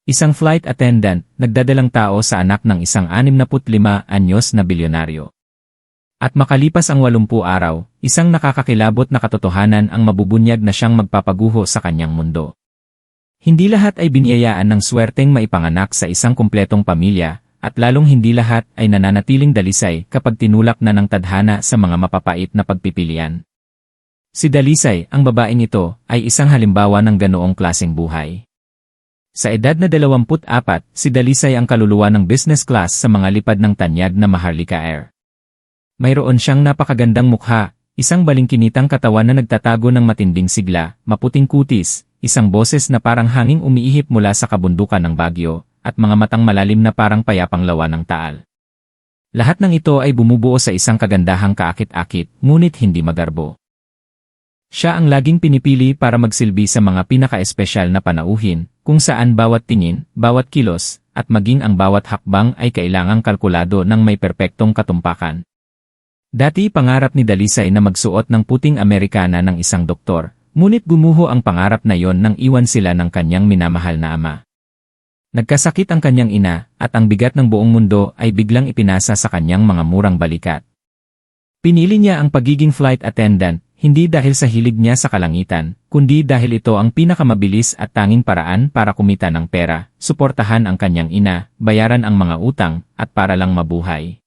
Isang flight attendant, nagdadalang tao sa anak ng isang 65 anyos na bilyonaryo. At makalipas ang 80 araw, isang nakakakilabot na katotohanan ang mabubunyag na siyang magpapaguho sa kanyang mundo. Hindi lahat ay biniyayaan ng swerteng maipanganak sa isang kumpletong pamilya, at lalong hindi lahat ay nananatiling dalisay kapag tinulak na ng tadhana sa mga mapapait na pagpipilian. Si Dalisay, ang babaeng ito, ay isang halimbawa ng ganoong klaseng buhay. Sa edad na 24, si Dalisay ang kaluluwa ng business class sa mga lipad ng tanyag na Maharlika Air. Mayroon siyang napakagandang mukha, isang balingkinitang katawan na nagtatago ng matinding sigla, maputing kutis, isang boses na parang hanging umiihip mula sa kabundukan ng Baguio, at mga matang malalim na parang payapang lawa ng Taal. Lahat ng ito ay bumubuo sa isang kagandahang kaakit-akit, ngunit hindi magarbo. Siya ang laging pinipili para magsilbi sa mga pinaka-espesyal na panauhin, kung saan bawat tingin, bawat kilos, at maging ang bawat hakbang ay kailangang kalkulado ng may perpektong katumpakan. Dati pangarap ni Dalisay na magsuot ng puting Amerikana ng isang doktor, ngunit gumuho ang pangarap na yon nang iwan sila ng kanyang minamahal na ama. Nagkasakit ang kanyang ina, at ang bigat ng buong mundo ay biglang ipinasa sa kanyang mga murang balikat. Pinili niya ang pagiging flight attendant, hindi dahil sa hilig niya sa kalangitan, kundi dahil ito ang pinakamabilis at tanging paraan para kumita ng pera, suportahan ang kanyang ina, bayaran ang mga utang, at para lang mabuhay.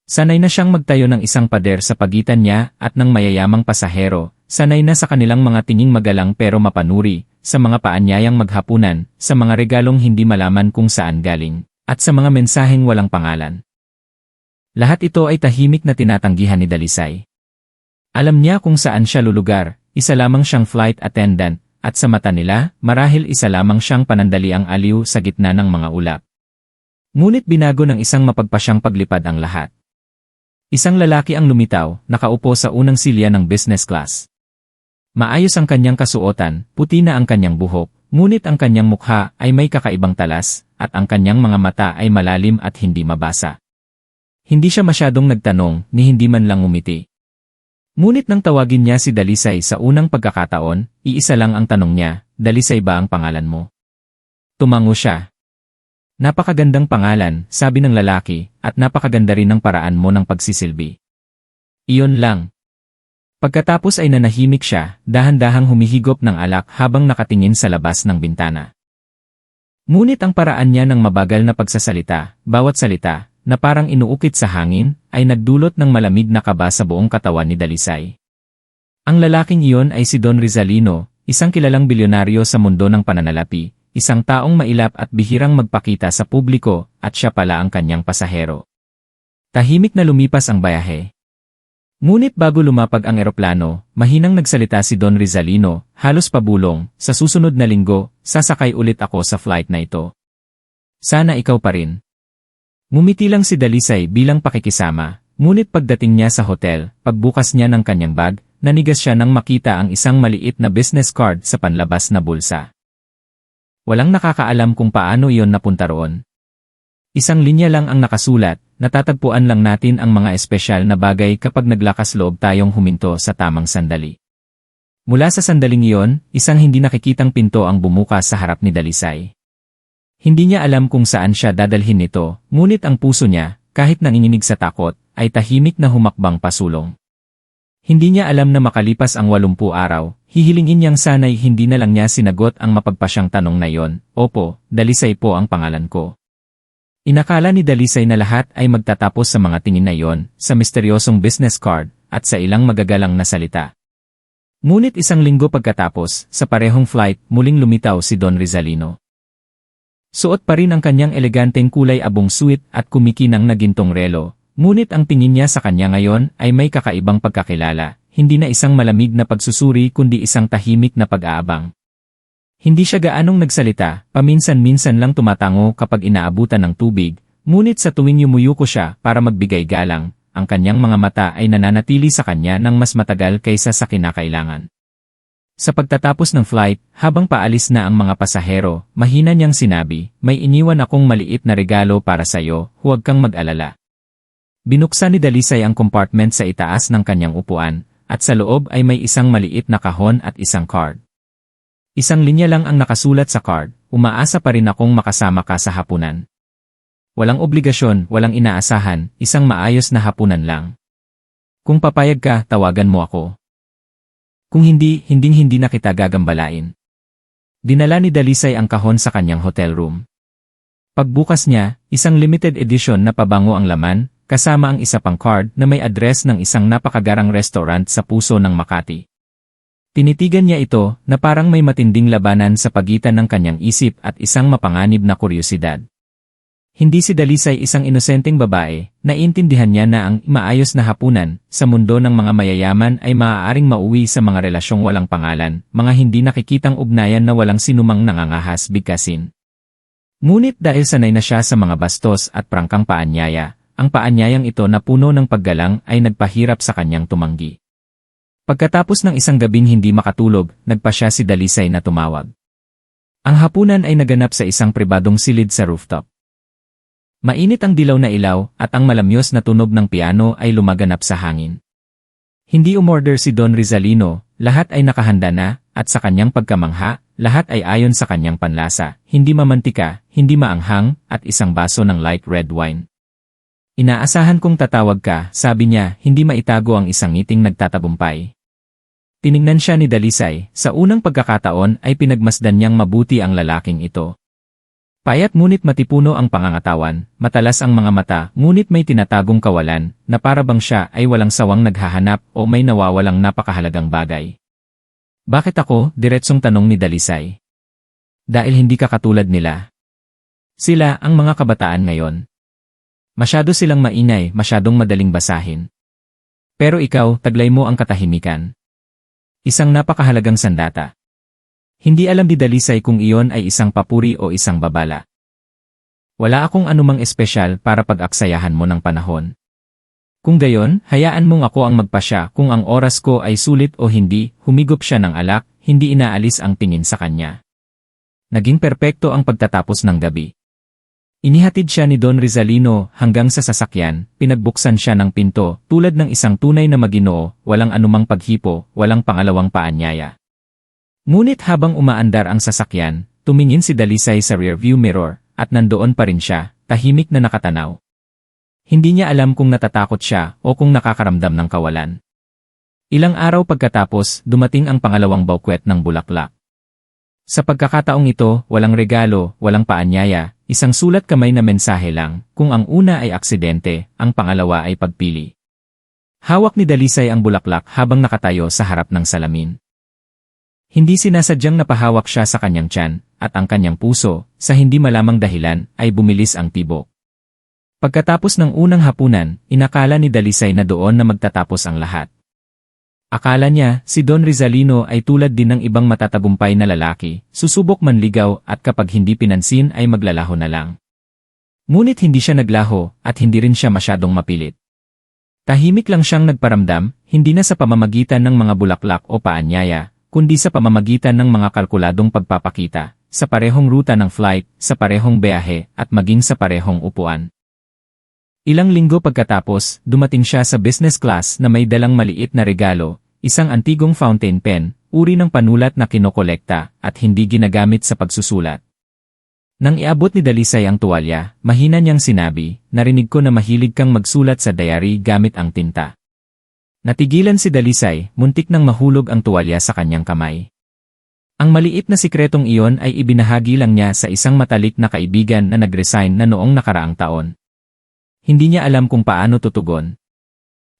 Sanay na siyang magtayo ng isang pader sa pagitan niya at ng mayayamang pasahero, sanay na sa kanilang mga tinging magalang pero mapanuri, sa mga paanyayang maghapunan, sa mga regalong hindi malaman kung saan galing, at sa mga mensaheng walang pangalan. Lahat ito ay tahimik na tinatanggihan ni Dalisay. Alam niya kung saan siya lulugar, isa lamang siyang flight attendant, at sa mata nila, marahil isa lamang siyang panandaliang aliw sa gitna ng mga ulap. Ngunit binago ng isang mapagpasyang paglipad ang lahat. Isang lalaki ang lumitaw, nakaupo sa unang silya ng business class. Maayos ang kanyang kasuotan, puti na ang kanyang buhok, ngunit ang kanyang mukha ay may kakaibang talas, at ang kanyang mga mata ay malalim at hindi mabasa. Hindi siya masyadong nagtanong, ni hindi man lang umiti. Ngunit nang tawagin niya si Dalisay sa unang pagkakataon, iisa lang ang tanong niya, Dalisay ba ang pangalan mo? Tumango siya. Napakagandang pangalan, sabi ng lalaki, at napakaganda rin ang paraan mo ng pagsisilbi. Iyon lang. Pagkatapos ay nanahimik siya, dahan-dahang humihigop ng alak habang nakatingin sa labas ng bintana. Ngunit ang paraan niya ng mabagal na pagsasalita, bawat salita, na parang inuukit sa hangin, ay nagdulot ng malamig na kaba sa buong katawan ni Dalisay. Ang lalaking iyon ay si Don Rizalino, isang kilalang bilyonaryo sa mundo ng pananalapi, isang taong mailap at bihirang magpakita sa publiko, at siya pala ang kanyang pasahero. Tahimik na lumipas ang bayahe. Ngunit bago lumapag ang eroplano, mahinang nagsalita si Don Rizalino, halos pabulong, sa susunod na linggo, sasakay ulit ako sa flight na ito. Sana ikaw pa rin. Ngumiti lang si Dalisay bilang pakikisama, ngunit pagdating niya sa hotel, pagbukas niya ng kanyang bag, nanigas siya nang makita ang isang maliit na business card sa panlabas na bulsa. Walang nakakaalam kung paano iyon napunta roon. Isang linya lang ang nakasulat, natatagpuan lang natin ang mga espesyal na bagay kapag naglakas loob tayong huminto sa tamang sandali. Mula sa sandaling iyon, isang hindi nakikitang pinto ang bumukas sa harap ni Dalisay. Hindi niya alam kung saan siya dadalhin nito, ngunit ang puso niya, kahit nanginginig sa takot, ay tahimik na humakbang pasulong. Hindi niya alam na makalipas ang 80 araw, hihilingin niyang sana'y hindi na lang niya sinagot ang mapagpasyang tanong na yon, opo, Dalisay po ang pangalan ko. Inakala ni Dalisay na lahat ay magtatapos sa mga tingin na yon, sa misteryosong business card, at sa ilang magagalang na salita. Ngunit isang linggo pagkatapos, sa parehong flight, muling lumitaw si Don Rizalino. Suot pa rin ang kanyang eleganteng kulay abong suit at kumikinang na gintong relo, ngunit ang tingin niya sa kanya ngayon ay may kakaibang pagkakilala, hindi na isang malamig na pagsusuri kundi isang tahimik na pag-aabang. Hindi siya gaanong nagsalita, paminsan-minsan lang tumatango kapag inaabutan ng tubig, ngunit sa tuwing yumuyuko siya para magbigay galang, ang kanyang mga mata ay nananatili sa kanya ng mas matagal kaysa sa kinakailangan. Sa pagtatapos ng flight, habang paalis na ang mga pasahero, mahina niyang sinabi, may iniwan akong maliit na regalo para sa iyo, huwag kang mag-alala. Binuksan ni Dalisay ang compartment sa itaas ng kanyang upuan, at sa loob ay may isang maliit na kahon at isang card. Isang linya lang ang nakasulat sa card, umaasa pa rin akong makasama ka sa hapunan. Walang obligasyon, walang inaasahan, isang maayos na hapunan lang. Kung papayag ka, tawagan mo ako. Kung hindi, hindi na kita gagambalain. Dinala ni Dalisay ang kahon sa kanyang hotel room. Pagbukas niya, isang limited edition na pabango ang laman, kasama ang isa pang card na may address ng isang napakagarang restaurant sa puso ng Makati. Tinitigan niya ito na parang may matinding labanan sa pagitan ng kanyang isip at isang mapanganib na kuryosidad. Hindi si Dalisay isang inosenteng babae, naiintindihan niya na ang maayos na hapunan sa mundo ng mga mayayaman ay maaaring mauwi sa mga relasyong walang pangalan, mga hindi nakikitang ugnayan na walang sinumang nangangahas bigkasin. Ngunit dahil sanay na siya sa mga bastos at prangkang paanyaya, ang paanyayang ito na puno ng paggalang ay nagpahirap sa kanyang tumanggi. Pagkatapos ng isang gabing hindi makatulog, nagpa siya si Dalisay na tumawag. Ang hapunan ay naganap sa isang pribadong silid sa rooftop. Mainit ang dilaw na ilaw at ang malamyos na tunog ng piano ay lumaganap sa hangin. Hindi umorder si Don Rizalino, lahat ay nakahanda na, at sa kanyang pagkamangha, lahat ay ayon sa kanyang panlasa, hindi mamantika, hindi maanghang, at isang baso ng light red wine. Inaasahan kong tatawag ka, sabi niya, hindi maitago ang isang ngiting nagtatagumpay. Tiningnan siya ni Dalisay, sa unang pagkakataon ay pinagmasdan niyang mabuti ang lalaking ito. Payat ngunit matipuno ang pangangatawan, matalas ang mga mata, ngunit may tinatagong kawalan, na para bang siya ay walang sawang naghahanap o may nawawalang napakahalagang bagay. Bakit ako? Diretsong tanong ni Dalisay. Dahil hindi ka katulad nila. Sila ang mga kabataan ngayon. Masyado silang maingay, masyadong madaling basahin. Pero ikaw, taglay mo ang katahimikan. Isang napakahalagang sandata. Hindi alam ni Dalisay kung iyon ay isang papuri o isang babala. Wala akong anumang espesyal para pag-aksayahan mo ng panahon. Kung gayon, hayaan mong ako ang magpasya kung ang oras ko ay sulit o hindi, humigop siya ng alak, hindi inaalis ang tingin sa kanya. Naging perpekto ang pagtatapos ng gabi. Inihatid siya ni Don Rizalino hanggang sa sasakyan, pinagbuksan siya ng pinto, tulad ng isang tunay na maginoo, walang anumang paghipo, walang pangalawang paanyaya. Ngunit habang umaandar ang sasakyan, tumingin si Dalisay sa rearview mirror, at nandoon pa rin siya, tahimik na nakatanaw. Hindi niya alam kung natatakot siya o kung nakakaramdam ng kawalan. Ilang araw pagkatapos, dumating ang pangalawang bouquet ng bulaklak. Sa pagkakataong ito, walang regalo, walang paanyaya, isang sulat kamay na mensahe lang, kung ang una ay aksidente, ang pangalawa ay pagpili. Hawak ni Dalisay ang bulaklak habang nakatayo sa harap ng salamin. Hindi sinasadyang napahawak siya sa kanyang tiyan, at ang kanyang puso, sa hindi malamang dahilan, ay bumilis ang tibok. Pagkatapos ng unang hapunan, inakala ni Dalisay na doon na magtatapos ang lahat. Akala niya, si Don Rizalino ay tulad din ng ibang matatagumpay na lalaki, susubok manligaw at kapag hindi pinansin ay maglalaho na lang. Ngunit hindi siya naglaho at hindi rin siya masyadong mapilit. Tahimik lang siyang nagparamdam, hindi na sa pamamagitan ng mga bulaklak o paanyaya, kundi sa pamamagitan ng mga kalkuladong pagpapakita, sa parehong ruta ng flight, sa parehong beyahe, at maging sa parehong upuan. Ilang linggo pagkatapos, dumating siya sa business class na may dalang maliit na regalo, isang antigong fountain pen, uri ng panulat na kinokolekta at hindi ginagamit sa pagsusulat. Nang iabot ni Dalisay ang tuwalya, mahina niyang sinabi, narinig ko na mahilig kang magsulat sa diary gamit ang tinta. Natigilan si Dalisay, muntik nang mahulog ang tuwalya sa kanyang kamay. Ang maliit na sikretong iyon ay ibinahagi lang niya sa isang matalik na kaibigan na nag-resign na noong nakaraang taon. Hindi niya alam kung paano tutugon.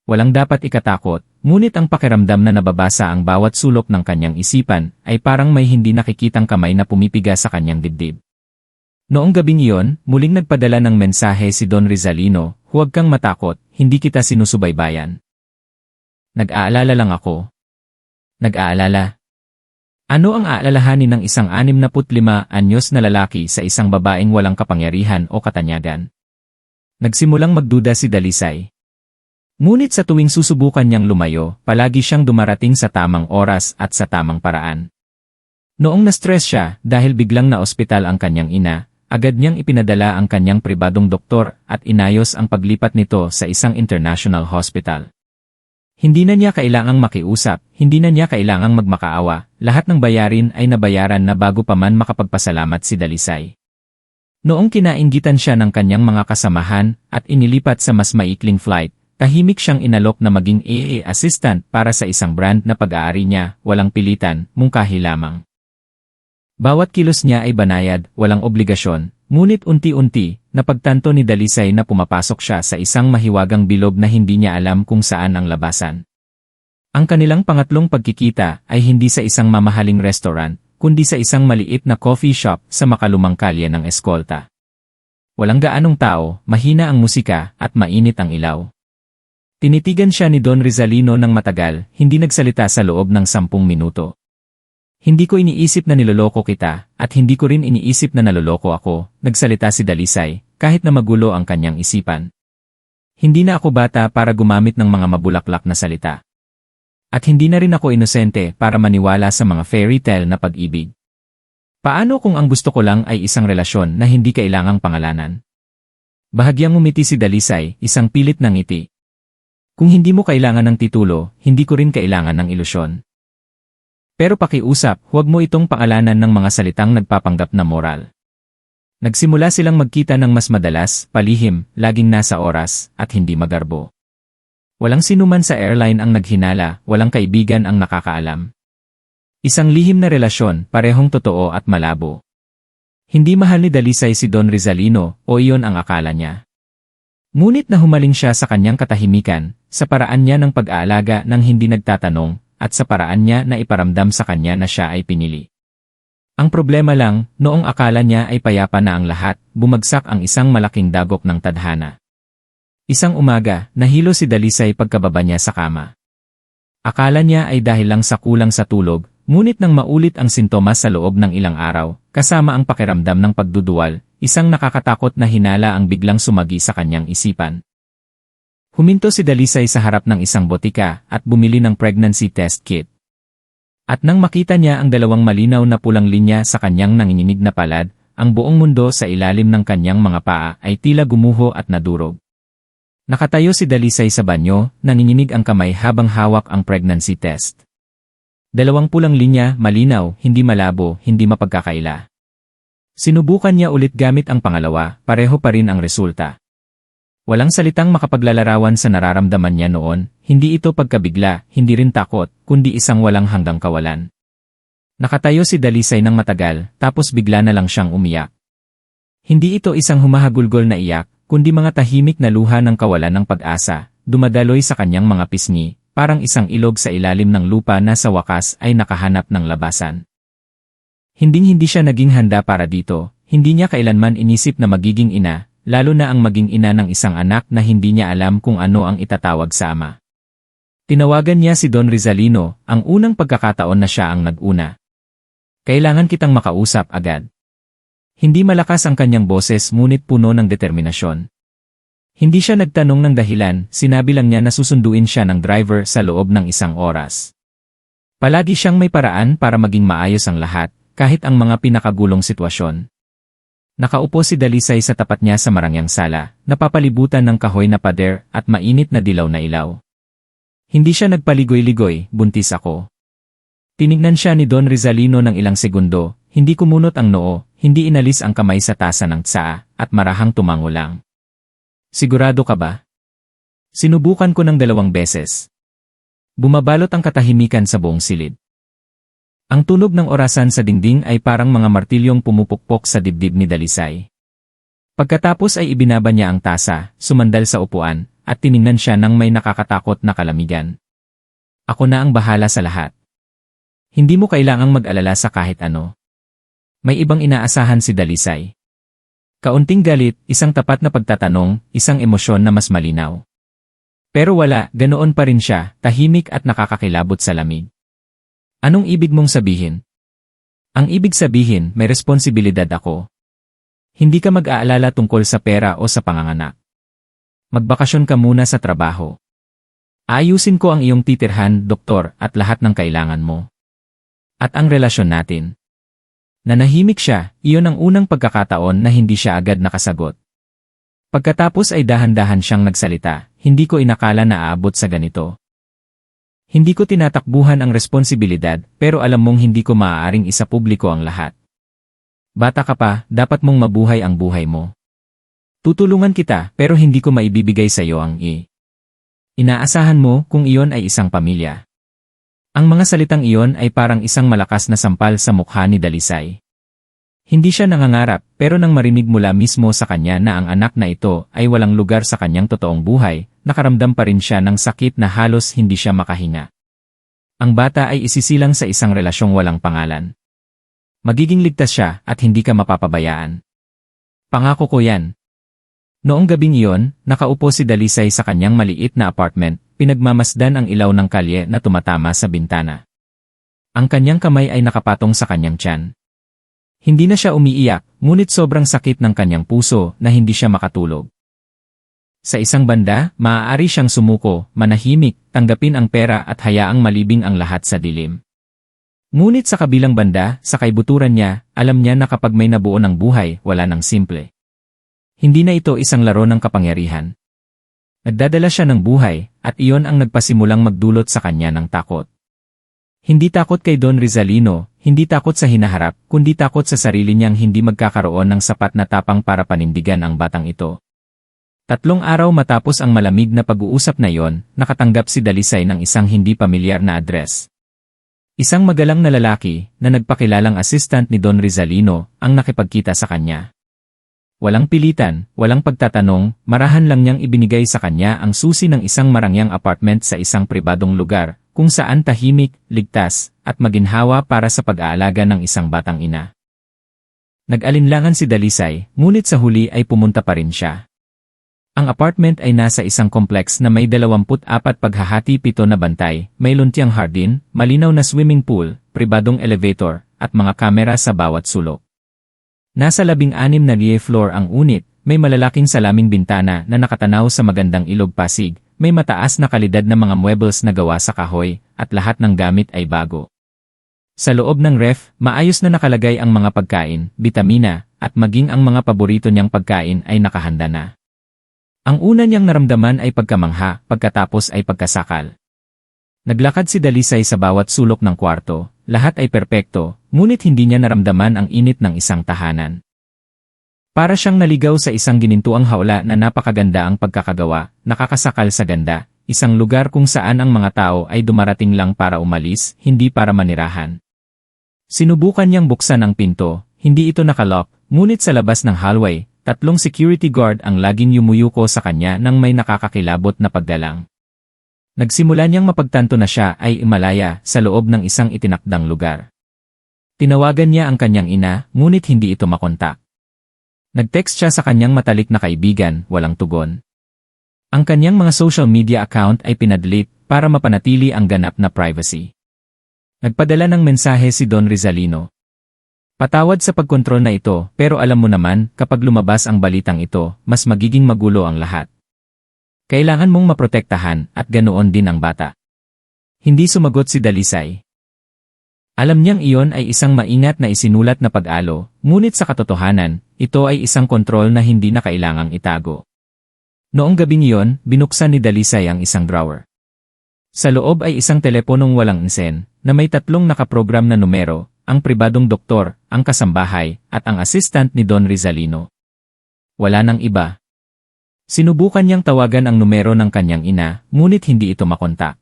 Walang dapat ikatakot, ngunit ang pakiramdam na nababasa ang bawat sulok ng kanyang isipan ay parang may hindi nakikitang kamay na pumipiga sa kanyang dibdib. Noong gabing iyon, muling nagpadala ng mensahe si Don Rizalino, huwag kang matakot, hindi kita sinusubaybayan. Nag-aalala lang ako. Nag-aalala. Ano ang aalalahanin ng isang 65 anyos na lalaki sa isang babaeng walang kapangyarihan o katanyagan? Nagsimulang magduda si Dalisay. Ngunit sa tuwing susubukan niyang lumayo, palagi siyang dumarating sa tamang oras at sa tamang paraan. Noong na-stress siya dahil biglang na-ospital ang kanyang ina, agad niyang ipinadala ang kanyang pribadong doktor at inayos ang paglipat nito sa isang international hospital. Hindi na niya kailangang makiusap, hindi na niya kailangang magmakaawa, lahat ng bayarin ay nabayaran na bago pa man makapagpasalamat si Dalisay. Noong kinainggitan siya ng kanyang mga kasamahan at inilipat sa mas maikling flight, tahimik siyang inalok na maging AA assistant para sa isang brand na pag-aari niya, walang pilitan, mungkahi lamang. Bawat kilos niya ay banayad, walang obligasyon, ngunit unti-unti, napagtanto ni Dalisay na pumapasok siya sa isang mahiwagang bilog na hindi niya alam kung saan ang labasan. Ang kanilang pangatlong pagkikita ay hindi sa isang mamahaling restaurant, kundi sa isang maliit na coffee shop sa makalumang kalye ng Escolta. Walang gaanong tao, mahina ang musika, at mainit ang ilaw. Tinitigan siya ni Don Rizalino ng matagal, hindi nagsalita sa loob ng 10 minuto. Hindi ko iniisip na niloloko kita, at hindi ko rin iniisip na naloloko ako, nagsalita si Dalisay, kahit na magulo ang kanyang isipan. Hindi na ako bata para gumamit ng mga mabulaklak na salita. At hindi na rin ako inosente para maniwala sa mga fairy tale na pag-ibig. Paano kung ang gusto ko lang ay isang relasyon na hindi kailangang pangalanan? Bahagyang umiti si Dalisay, isang pilit ng ngiti. Kung hindi mo kailangan ng titulo, hindi ko rin kailangan ng ilusyon. Pero pakiusap, huwag mo itong pangalanan ng mga salitang nagpapanggap na moral. Nagsimula silang magkita ng mas madalas, palihim, laging nasa oras, at hindi magarbo. Walang sinuman sa airline ang naghinala, walang kaibigan ang nakakaalam. Isang lihim na relasyon, parehong totoo at malabo. Hindi mahal ni Dalisay si Don Rizalino, o iyon ang akala niya. Ngunit nahumaling siya sa kanyang katahimikan, sa paraan niya ng pag-aalaga ng hindi nagtatanong, at sa paraan niya na iparamdam sa kanya na siya ay pinili. Ang problema lang, noong akala niya ay payapa na ang lahat, bumagsak ang isang malaking dagok ng tadhana. Isang umaga, nahilo si Dalisay pagkababa niya sa kama. Akala niya ay dahil lang sa kulang sa tulog, ngunit nang maulit ang sintomas sa loob ng ilang araw, kasama ang pakiramdam ng pagduduwal, isang nakakatakot na hinala ang biglang sumagi sa kanyang isipan. Huminto si Dalisay sa harap ng isang botika at bumili ng pregnancy test kit. At nang makita niya ang dalawang malinaw na pulang linya sa kanyang nanginginig na palad, ang buong mundo sa ilalim ng kanyang mga paa ay tila gumuho at nadurog. Nakatayo si Dalisay sa banyo, nanginginig ang kamay habang hawak ang pregnancy test. Dalawang pulang linya, malinaw, hindi malabo, hindi mapagkakaila. Sinubukan niya ulit gamit ang pangalawa, pareho pa rin ang resulta. Walang salitang makapaglalarawan sa nararamdaman niya noon, hindi ito pagkabigla, hindi rin takot, kundi isang walang hanggang kawalan. Nakatayo si Dalisay ng matagal, tapos bigla na lang siyang umiyak. Hindi ito isang humahagulgol na iyak, kundi mga tahimik na luha ng kawalan ng pag-asa, dumadaloy sa kanyang mga pisngi, parang isang ilog sa ilalim ng lupa na sa wakas ay nakahanap ng labasan. Hinding-hindi siya naging handa para dito, hindi niya kailanman inisip na magiging ina, lalo na ang maging ina ng isang anak na hindi niya alam kung ano ang itatawag sa ama. Tinawagan niya si Don Rizalino, ang unang pagkakataon na siya ang nag-una. Kailangan kitang makausap agad. Hindi malakas ang kanyang boses ngunit puno ng determinasyon. Hindi siya nagtanong ng dahilan, sinabi lang niya na susunduin siya ng driver sa loob ng 1 oras. Palagi siyang may paraan para maging maayos ang lahat, kahit ang mga pinakagulong sitwasyon. Nakaupo si Dalisay sa tapat niya sa marangyang sala, napapalibutan ng kahoy na pader at mainit na dilaw na ilaw. Hindi siya nagpaligoy-ligoy, buntis ako. Tinignan siya ni Don Rizalino ng ilang segundo, hindi kumunot ang noo, hindi inalis ang kamay sa tasa ng tsaa, at marahang tumango lang. Sigurado ka ba? Sinubukan ko ng 2 beses. Bumabalot ang katahimikan sa buong silid. Ang tunog ng orasan sa dingding ay parang mga martilyong pumupukpok sa dibdib ni Dalisay. Pagkatapos ay ibinaba niya ang tasa, sumandal sa upuan, at tiningnan siya ng may nakakatakot na kalamigan. Ako na ang bahala sa lahat. Hindi mo kailangang mag-alala sa kahit ano. May ibang inaasahan si Dalisay. Kaunting galit, isang tapat na pagtatanong, isang emosyon na mas malinaw. Pero wala, ganoon pa rin siya, tahimik at nakakakilabot sa lamig. Anong ibig mong sabihin? Ang ibig sabihin, may responsibilidad ako. Hindi ka mag-aalala tungkol sa pera o sa panganganak. Magbakasyon ka muna sa trabaho. Ayusin ko ang iyong titirhan, doktor, at lahat ng kailangan mo. At ang relasyon natin. Nanahimik siya, iyon ang unang pagkakataon na hindi siya agad nakasagot. Pagkatapos ay dahan-dahan siyang nagsalita, hindi ko inakala na aabot sa ganito. Hindi ko tinatakbuhan ang responsibilidad, pero alam mong hindi ko maaaring isapubliko ang lahat. Bata ka pa, dapat mong mabuhay ang buhay mo. Tutulungan kita, pero hindi ko maibibigay sa iyo ang inaasahan mo kung iyon ay isang pamilya. Ang mga salitang iyon ay parang isang malakas na sampal sa mukha ni Dalisay. Hindi siya nangangarap, pero nang marinig mula mismo sa kanya na ang anak na ito ay walang lugar sa kanyang totoong buhay, nakaramdam pa rin siya ng sakit na halos hindi siya makahinga. Ang bata ay isisilang sa isang relasyong walang pangalan. Magiging ligtas siya at hindi ka mapapabayaan. Pangako ko yan. Noong gabing iyon, nakaupo si Dalisay sa kanyang maliit na apartment, pinagmamasdan ang ilaw ng kalye na tumatama sa bintana. Ang kanyang kamay ay nakapatong sa kanyang tiyan. Hindi na siya umiiyak, ngunit sobrang sakit ng kanyang puso na hindi siya makatulog. Sa isang banda, maaari siyang sumuko, manahimik, tanggapin ang pera at hayaang malibing ang lahat sa dilim. Ngunit sa kabilang banda, sa kaibuturan niya, alam niya na kapag may nabuo ng buhay, wala nang simple. Hindi na ito isang laro ng kapangyarihan. Nagdadala siya ng buhay, at iyon ang nagpasimulang magdulot sa kanya ng takot. Hindi takot kay Don Rizalino, hindi takot sa hinaharap, kundi takot sa sarili niyang hindi magkakaroon ng sapat na tapang para panindigan ang batang ito. 3 araw matapos ang malamig na pag-uusap na iyon, nakatanggap si Dalisay ng isang hindi pamilyar na address. Isang magalang na lalaki, na nagpakilalang assistant ni Don Rizalino, ang nakipagkita sa kanya. Walang pilitan, walang pagtatanong, marahan lang niyang ibinigay sa kanya ang susi ng isang marangyang apartment sa isang pribadong lugar, kung saan tahimik, ligtas, at maginhawa para sa pag-aalaga ng isang batang ina. Nag-alinlangan si Dalisay, ngunit sa huli ay pumunta pa rin siya. Ang apartment ay nasa isang kompleks na may 24 paghahati-7 na bantay, may luntiang hardin, malinaw na swimming pool, pribadong elevator, at mga kamera sa bawat sulok. Nasa 16 na floor ang unit, may malalaking salaming bintana na nakatanaw sa magandang ilog Pasig, may mataas na kalidad na mga muebles na gawa sa kahoy, at lahat ng gamit ay bago. Sa loob ng ref, maayos na nakalagay ang mga pagkain, bitamina, at maging ang mga paborito niyang pagkain ay nakahanda na. Ang una niyang naramdaman ay pagkamangha, pagkatapos ay pagkasakal. Naglakad si Dalisay sa bawat sulok ng kwarto, lahat ay perpekto, ngunit hindi niya naramdaman ang init ng isang tahanan. Para siyang naligaw sa isang ginintuang hawla na napakaganda ang pagkakagawa, nakakasakal sa ganda, isang lugar kung saan ang mga tao ay dumarating lang para umalis, hindi para manirahan. Sinubukan niyang buksan ang pinto, hindi ito nakalock, ngunit sa labas ng hallway, 3 security guard ang laging yumuyuko sa kanya nang may nakakakilabot na pagdalang. Nagsimula niyang mapagtanto na siya ay imalaya sa loob ng isang itinakdang lugar. Tinawagan niya ang kanyang ina, ngunit hindi ito makontak. Nag-text siya sa kanyang matalik na kaibigan, walang tugon. Ang kanyang mga social media account ay pinadelete para mapanatili ang ganap na privacy. Nagpadala ng mensahe si Don Rizalino. Patawad sa pagkontrol na ito, pero alam mo naman, kapag lumabas ang balitang ito, mas magiging magulo ang lahat. Kailangan mong maprotektahan at ganoon din ang bata. Hindi sumagot si Dalisay. Alam niyang iyon ay isang maingat na isinulat na pag-alo, ngunit sa katotohanan, ito ay isang kontrol na hindi na kailangang itago. Noong gabing iyon, binuksan ni Dalisay ang isang drawer. Sa loob ay isang teleponong walang insen, na may 3 nakaprogram na numero, ang pribadong doktor, ang kasambahay, at ang assistant ni Don Rizalino. Wala nang iba. Sinubukan niyang tawagan ang numero ng kanyang ina, ngunit hindi ito makontak.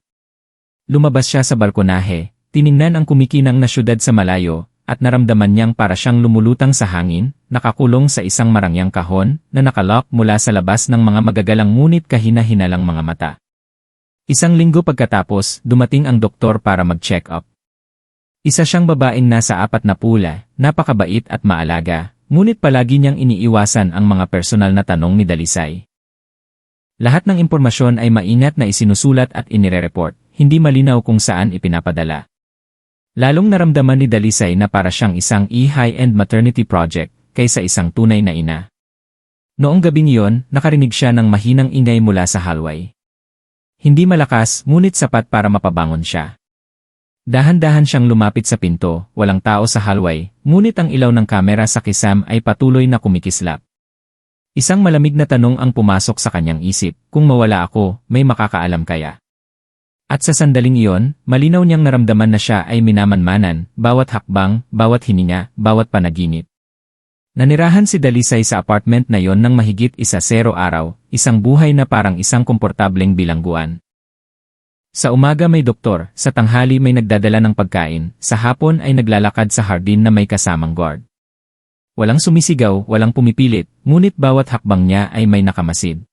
Lumabas siya sa balkonahe, tiningnan ang kumikinang na syudad sa malayo, at naramdaman niyang para siyang lumulutang sa hangin, nakakulong sa isang marangyang kahon, na nakalock mula sa labas ng mga magagalang ngunit kahina-hinalang mga mata. 1 linggo pagkatapos, dumating ang doktor para mag-check up. Isa siyang babaeng nasa 40 pula, napakabait at maalaga, ngunit palagi niyang iniiwasan ang mga personal na tanong ni Dalisay. Lahat ng impormasyon ay maingat na isinusulat at inire-report, hindi malinaw kung saan ipinapadala. Lalong naramdaman ni Dalisay na para siyang isang high-end maternity project kaysa isang tunay na ina. Noong gabing iyon, nakarinig siya ng mahinang ingay mula sa hallway. Hindi malakas, ngunit sapat para mapabangon siya. Dahan-dahan siyang lumapit sa pinto, walang tao sa hallway, ngunit ang ilaw ng kamera sa kisam ay patuloy na kumikislap. Isang malamig na tanong ang pumasok sa kanyang isip, kung mawala ako, may makakaalam kaya? At sa sandaling iyon, malinaw niyang naramdaman na siya ay minamanmanan, bawat hakbang, bawat hininga, bawat panaginip. Nanirahan si Dalisay sa apartment na yon ng mahigit 10 araw, isang buhay na parang isang komportableng bilangguan. Sa umaga may doktor, sa tanghali may nagdadala ng pagkain, sa hapon ay naglalakad sa hardin na may kasamang guard. Walang sumisigaw, walang pumipilit, ngunit bawat hakbang niya ay may nakamasid.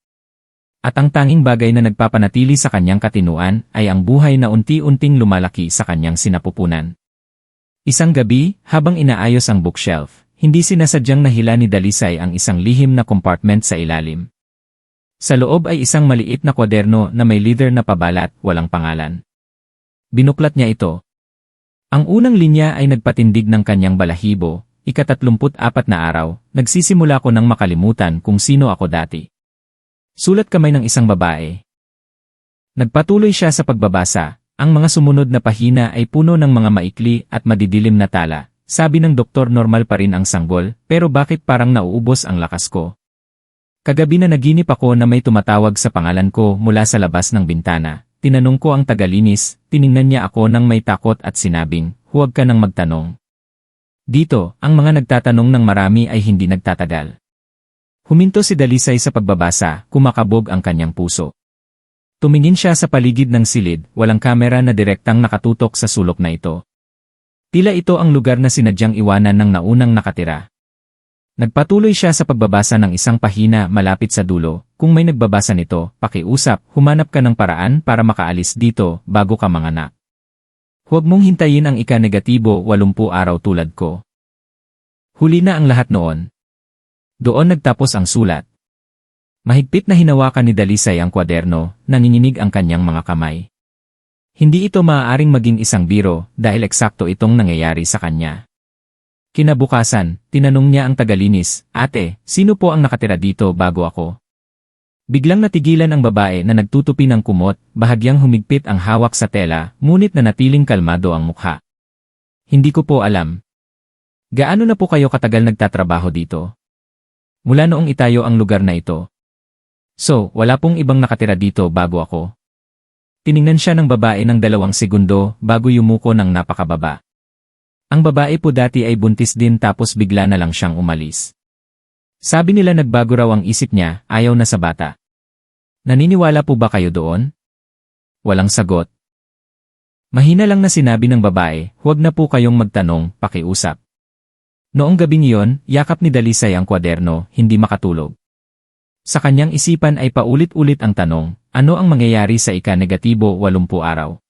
At ang tanging bagay na nagpapanatili sa kanyang katinuan ay ang buhay na unti-unting lumalaki sa kanyang sinapupunan. Isang gabi, habang inaayos ang bookshelf, hindi sinasadyang nahila ni Dalisay ang isang lihim na compartment sa ilalim. Sa loob ay isang maliit na kwaderno na may leather na pabalat, walang pangalan. Binuklat niya ito. Ang unang linya ay nagpatindig ng kanyang balahibo, ika-34 na araw, nagsisimula ko nang makalimutan kung sino ako dati. Sulat kamay ng isang babae. Nagpatuloy siya sa pagbabasa, ang mga sumunod na pahina ay puno ng mga maikli at madidilim na tala. Sabi ng doktor normal pa rin ang sanggol, pero bakit parang nauubos ang lakas ko? Kagabi na naginip ako na may tumatawag sa pangalan ko mula sa labas ng bintana. Tinanong ko ang tagalinis, tiningnan niya ako ng may takot at sinabing, huwag ka nang magtanong. Dito, ang mga nagtatanong ng marami ay hindi nagtatagal. Huminto si Dalisay sa pagbabasa, kumakabog ang kanyang puso. Tumingin siya sa paligid ng silid, walang kamera na direktang nakatutok sa sulok na ito. Tila ito ang lugar na sinadyang iwanan ng naunang nakatira. Nagpatuloy siya sa pagbabasa ng isang pahina malapit sa dulo. Kung may nagbabasa nito, pakiusap, humanap ka ng paraan para makaalis dito bago ka manganak. Huwag mong hintayin ang ika-negatibo 80 araw tulad ko. Huli na ang lahat noon. Doon nagtapos ang sulat. Mahigpit na hinawakan ni Dalisay ang kwaderno, nanginginig ang kanyang mga kamay. Hindi ito maaaring maging isang biro dahil eksakto itong nangyayari sa kanya. Kinabukasan, tinanong niya ang tagalinis, "Ate, sino po ang nakatira dito bago ako?" Biglang natigilan ang babae na nagtutupi ng kumot, bahagyang humigpit ang hawak sa tela, ngunit nanatiling kalmado ang mukha. "Hindi ko po alam." "Gaano na po kayo katagal nagtatrabaho dito?" "Mula noong itayo ang lugar na ito." "So, wala pong ibang nakatira dito bago ako?" Tiningnan siya ng babae ng 2 segundo bago yumuko ng napakababa. Ang babae po dati ay buntis din tapos bigla na lang siyang umalis. Sabi nila nagbago raw ang isip niya, ayaw na sa bata. "Naniniwala po ba kayo doon?" Walang sagot. Mahina lang na sinabi ng babae, "Huwag na po kayong magtanong, pakiusap." Noong gabing iyon, yakap ni Dalisay ang kwaderno, hindi makatulog. Sa kanyang isipan ay paulit-ulit ang tanong, ano ang mangyayari sa ika-negatibo 80 araw?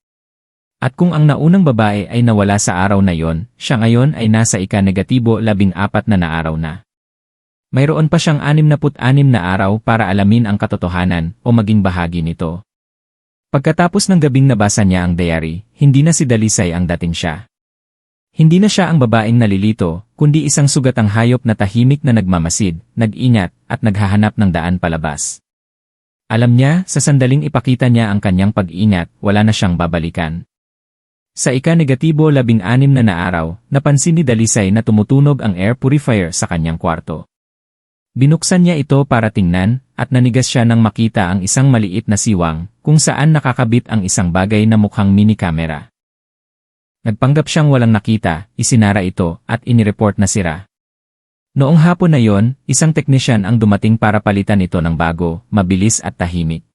At kung ang naunang babae ay nawala sa araw na yon, siya ngayon ay nasa ika-negatibo 14 na araw na. Mayroon pa siyang 66 na araw para alamin ang katotohanan o maging bahagi nito. Pagkatapos ng gabing nabasa niya ang diary, hindi na si Dalisay ang dating siya. Hindi na siya ang babaeng nalilito, kundi isang sugatang hayop na tahimik na nagmamasid, nag-ingat, at naghahanap ng daan palabas. Alam niya, sa sandaling ipakita niya ang kanyang pag-ingat, wala na siyang babalikan. Sa ika-negatibo 16 na araw, napansin ni Dalisay na tumutunog ang air purifier sa kanyang kwarto. Binuksan niya ito para tingnan, at nanigas siya nang makita ang isang maliit na siwang, kung saan nakakabit ang isang bagay na mukhang mini camera. Nagpanggap siyang walang nakita, isinara ito, at inireport na sira. Noong hapon na yon, isang teknisyan ang dumating para palitan ito ng bago, mabilis at tahimik.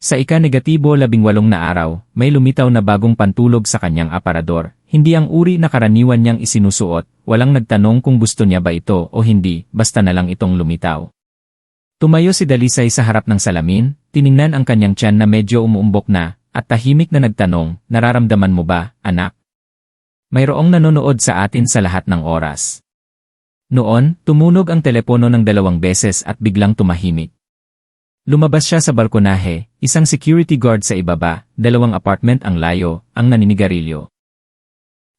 Sa ika-negatibo 18 na araw, may lumitaw na bagong pantulog sa kanyang aparador, hindi ang uri na karaniwan niyang isinusuot, walang nagtanong kung gusto niya ba ito o hindi, basta na lang itong lumitaw. Tumayo si Dalisay sa harap ng salamin, tiningnan ang kanyang tiyan na medyo umuumbok na, at tahimik na nagtanong, "Nararamdaman mo ba, anak? Mayroong nanonood sa atin sa lahat ng oras." Noon, tumunog ang telepono ng 2 beses at biglang tumahimik. Lumabas siya sa balkonahe, isang security guard sa ibaba, 2 apartment ang layo, ang naninigarilyo.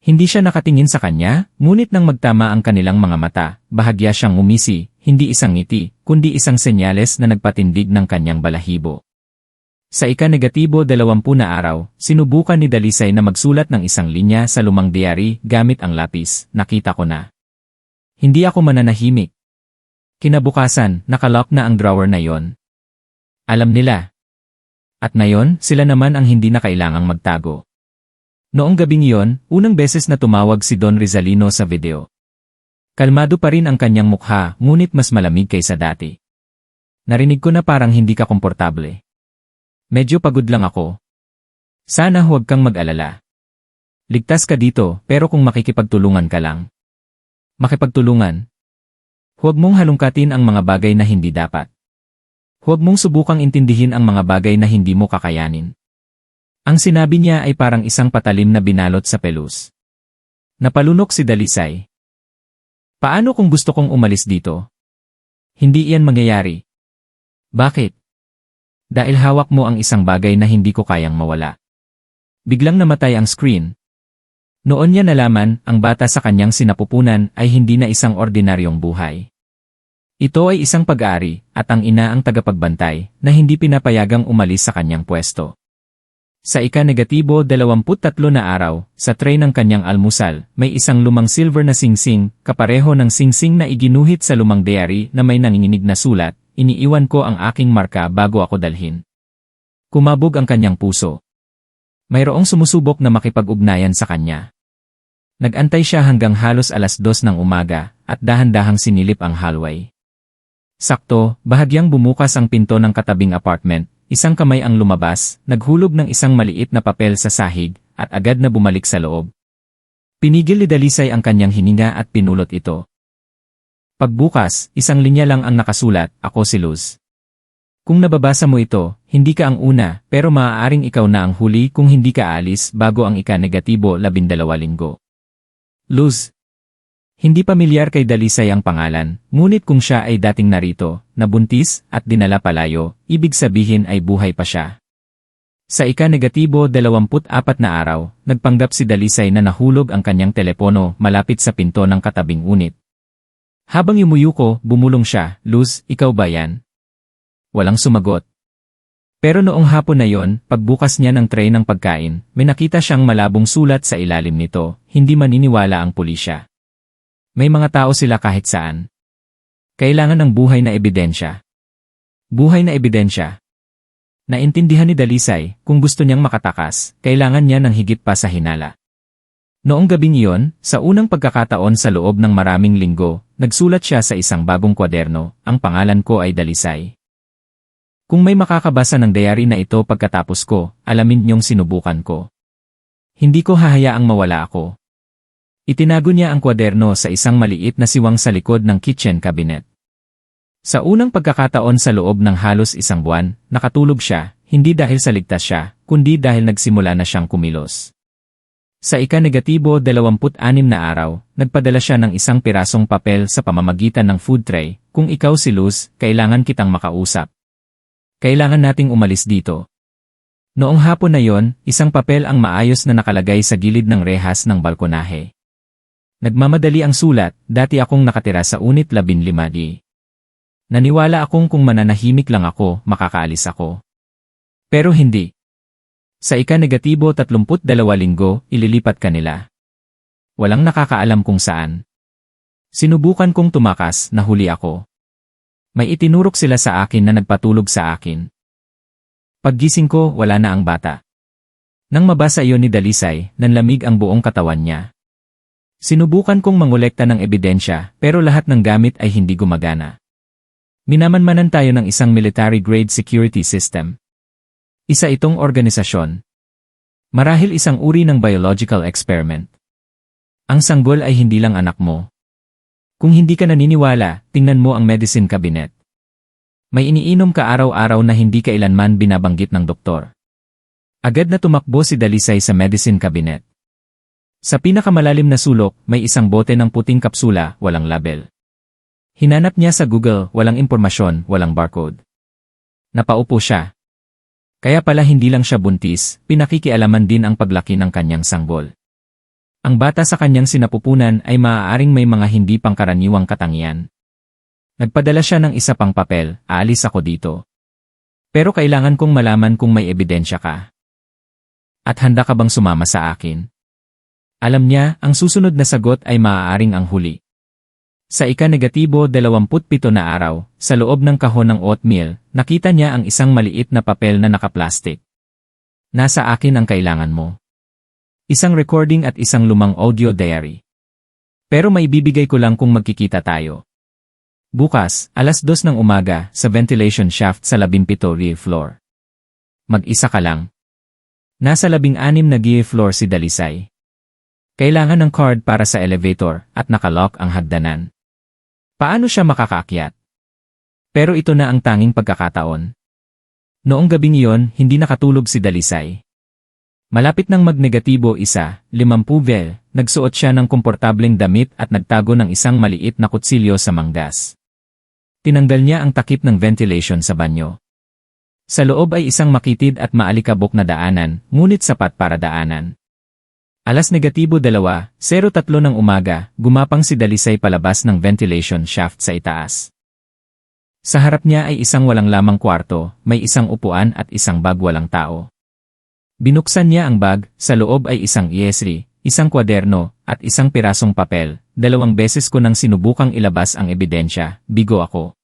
Hindi siya nakatingin sa kanya, ngunit nang magtama ang kanilang mga mata, bahagya siyang umisi, hindi isang ngiti, kundi isang senyales na nagpatindig ng kanyang balahibo. Sa ika-negatibo 20 na araw, sinubukan ni Dalisay na magsulat ng isang linya sa lumang diary gamit ang lapis, "Nakita ko na. Hindi ako mananahimik." Kinabukasan, nakalock na ang drawer na yon. Alam nila. At ngayon, sila naman ang hindi na kailangang magtago. Noong gabing iyon, unang beses na tumawag si Don Rizalino sa video. Kalmado pa rin ang kanyang mukha, ngunit mas malamig kaysa dati. Narinig ko na parang hindi ka komportable. Medyo pagod lang ako. Sana huwag kang mag-alala. Ligtas ka dito, pero kung makikipagtulungan ka lang. Makipagtulungan? Huwag mong halungkatin ang mga bagay na hindi dapat. Huwag mong subukang intindihin ang mga bagay na hindi mo kakayanin. Ang sinabi niya ay parang isang patalim na binalot sa pelus. Napalunok si Dalisay. Paano kung gusto kong umalis dito? Hindi iyan mangyayari. Bakit? Dahil hawak mo ang isang bagay na hindi ko kayang mawala. Biglang namatay ang screen. Noon niya nalaman, ang bata sa kanyang sinapupunan ay hindi na isang ordinaryong buhay. Ito ay isang pag-aari, at ang ina ang tagapagbantay, na hindi pinapayagang umalis sa kanyang pwesto. Sa ika-23 na araw, sa tray ng kanyang almusal, may isang lumang silver na singsing, kapareho ng singsing na iginuhit sa lumang diary na may nanginginig na sulat, iniiwan ko ang aking marka bago ako dalhin. Kumabog ang kanyang puso. Mayroong sumusubok na makipag-ugnayan sa kanya. Nag-antay siya hanggang halos alas 2 ng umaga, at dahan-dahang sinilip ang hallway. Sakto, bahagyang bumukas ang pinto ng katabing apartment, isang kamay ang lumabas, naghulog ng isang maliit na papel sa sahig, at agad na bumalik sa loob. Pinigil ni Dalisay ang kanyang hininga at pinulot ito. Pagbukas, isang linya lang ang nakasulat, ako si Luz. Kung nababasa mo ito, hindi ka ang una, pero maaaring ikaw na ang huli kung hindi ka alis bago ang ika-12 linggo. Luz. Hindi pamilyar kay Dalisay ang pangalan, ngunit kung siya ay dating narito, nabuntis, at dinala palayo, ibig sabihin ay buhay pa siya. Sa ika-24 na araw, nagpanggap si Dalisay na nahulog ang kanyang telepono malapit sa pinto ng katabing unit. Habang yumuyuko, bumulong siya, Luz, ikaw ba yan? Walang sumagot. Pero noong hapon na yon, pagbukas niya ng tray ng pagkain, may nakita siyang malabong sulat sa ilalim nito, hindi maniniwala ang pulisya. May mga tao sila kahit saan. Kailangan ng buhay na ebidensya. Buhay na ebidensya. Naintindihan ni Dalisay, kung gusto niyang makatakas, kailangan niya ng higit pa sa hinala. Noong gabing iyon, sa unang pagkakataon sa loob ng maraming linggo, nagsulat siya sa isang bagong kwaderno, ang pangalan ko ay Dalisay. Kung may makakabasa ng diary na ito pagkatapos ko, alamin niyong sinubukan ko. Hindi ko hahayaang mawala ako. Itinago niya ang kwaderno sa isang maliit na siwang sa likod ng kitchen cabinet. Sa unang pagkakataon sa loob ng halos isang buwan, nakatulog siya, hindi dahil sa ligtas siya, kundi dahil nagsimula na siyang kumilos. Sa ika-26 na araw, nagpadala siya ng isang pirasong papel sa pamamagitan ng food tray, kung ikaw si Luz, kailangan kitang makausap. Kailangan nating umalis dito. Noong hapon na yon, isang papel ang maayos na nakalagay sa gilid ng rehas ng balkonahe. Nagmamadali ang sulat, dati akong nakatira sa unit 15D. Naniwala akong kung mananahimik lang ako, makakaalis ako. Pero hindi. Sa ika-32 linggo, ililipat ka nila. Walang nakakaalam kung saan. Sinubukan kong tumakas, nahuli ako. May itinurok sila sa akin na nagpatulog sa akin. Paggising ko, wala na ang bata. Nang mabasa iyon ni Dalisay, nanlamig ang buong katawan niya. Sinubukan kong mangolekta ng ebidensya, pero lahat ng gamit ay hindi gumagana. Minamanmanan tayo ng isang military-grade security system. Isa itong organisasyon. Marahil isang uri ng biological experiment. Ang sanggol ay hindi lang anak mo. Kung hindi ka naniniwala, tingnan mo ang medicine cabinet. May iniinom ka araw-araw na hindi kailanman binabanggit ng doktor. Agad na tumakbo si Dalisay sa medicine cabinet. Sa pinakamalalim na sulok, may isang bote ng puting kapsula, walang label. Hinanap niya sa Google, walang impormasyon, walang barcode. Napaupo siya. Kaya pala hindi lang siya buntis, pinakikialaman din ang paglaki ng kanyang sanggol. Ang bata sa kanyang sinapupunan ay maaaring may mga hindi pangkaraniwang katangian. Nagpadala siya ng isa pang papel, aalis ako dito. Pero kailangan kong malaman kung may ebidensya ka. At handa ka bang sumama sa akin? Alam niya, ang susunod na sagot ay maaaring ang huli. Sa ika-27 na araw, sa loob ng kahon ng oatmeal, nakita niya ang isang maliit na papel na nakaplastik. Nasa akin ang kailangan mo. Isang recording at isang lumang audio diary. Pero maibibigay ko lang kung magkikita tayo. Bukas, 2:00 ng umaga, sa ventilation shaft sa 17 rear floor. Mag-isa ka lang. Nasa 16 na gear floor si Dalisay. Kailangan ng card para sa elevator at nakalock ang hagdanan. Paano siya makakaakyat? Pero ito na ang tanging pagkakataon. Noong gabing iyon, hindi nakatulog si Dalisay. Malapit ng mag-negatibo 50 vel, nagsuot siya ng komportableng damit at nagtago ng isang maliit na kutsilyo sa manggas. Tinanggal niya ang takip ng ventilation sa banyo. Sa loob ay isang makitid at maalikabok na daanan, ngunit sapat para daanan. 2:03 ng umaga, gumapang si Dalisay palabas ng ventilation shaft sa itaas. Sa harap niya ay isang walang lamang kwarto, may isang upuan at isang bag walang tao. Binuksan niya ang bag, sa loob ay isang ESRI, isang kwaderno, at isang pirasong papel. 2 beses ko nang sinubukang ilabas ang ebidensya, bigo ako.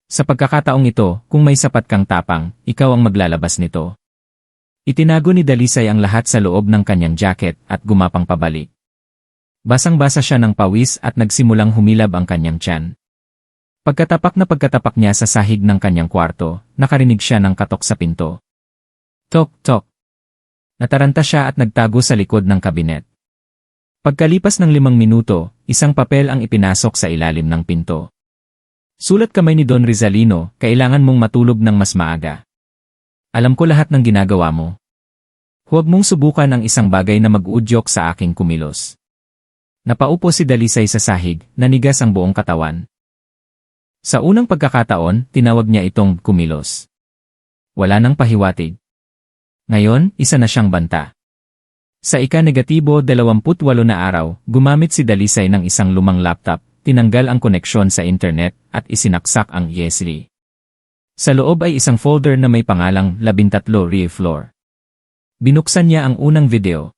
Sa pagkakataong ito, kung may sapat kang tapang, ikaw ang maglalabas nito. Itinago ni Dalisay ang lahat sa loob ng kanyang jacket at gumapang pabalik. Basang-basa siya ng pawis at nagsimulang humilab ang kanyang tiyan. Pagkatapak niya sa sahig ng kanyang kwarto, nakarinig siya ng katok sa pinto. Tok, tok. Nataranta siya at nagtago sa likod ng kabinet. Pagkalipas ng 5 minuto, isang papel ang ipinasok sa ilalim ng pinto. Sulat kamay ni Don Rizalino, kailangan mong matulog ng mas maaga. Alam ko lahat ng ginagawa mo. Huwag mong subukan ang isang bagay na mag-uudyok sa aking kumilos. Napaupo si Dalisay sa sahig, nanigas ang buong katawan. Sa unang pagkakataon, tinawag niya itong kumilos. Wala nang pahiwatig. Ngayon, isa na siyang banta. Sa ika-28 na araw, gumamit si Dalisay ng isang lumang laptop, tinanggal ang koneksyon sa internet, at isinaksak ang ESRI. Sa loob ay isang folder na may pangalang 13 rear floor. Binuksan niya ang unang video.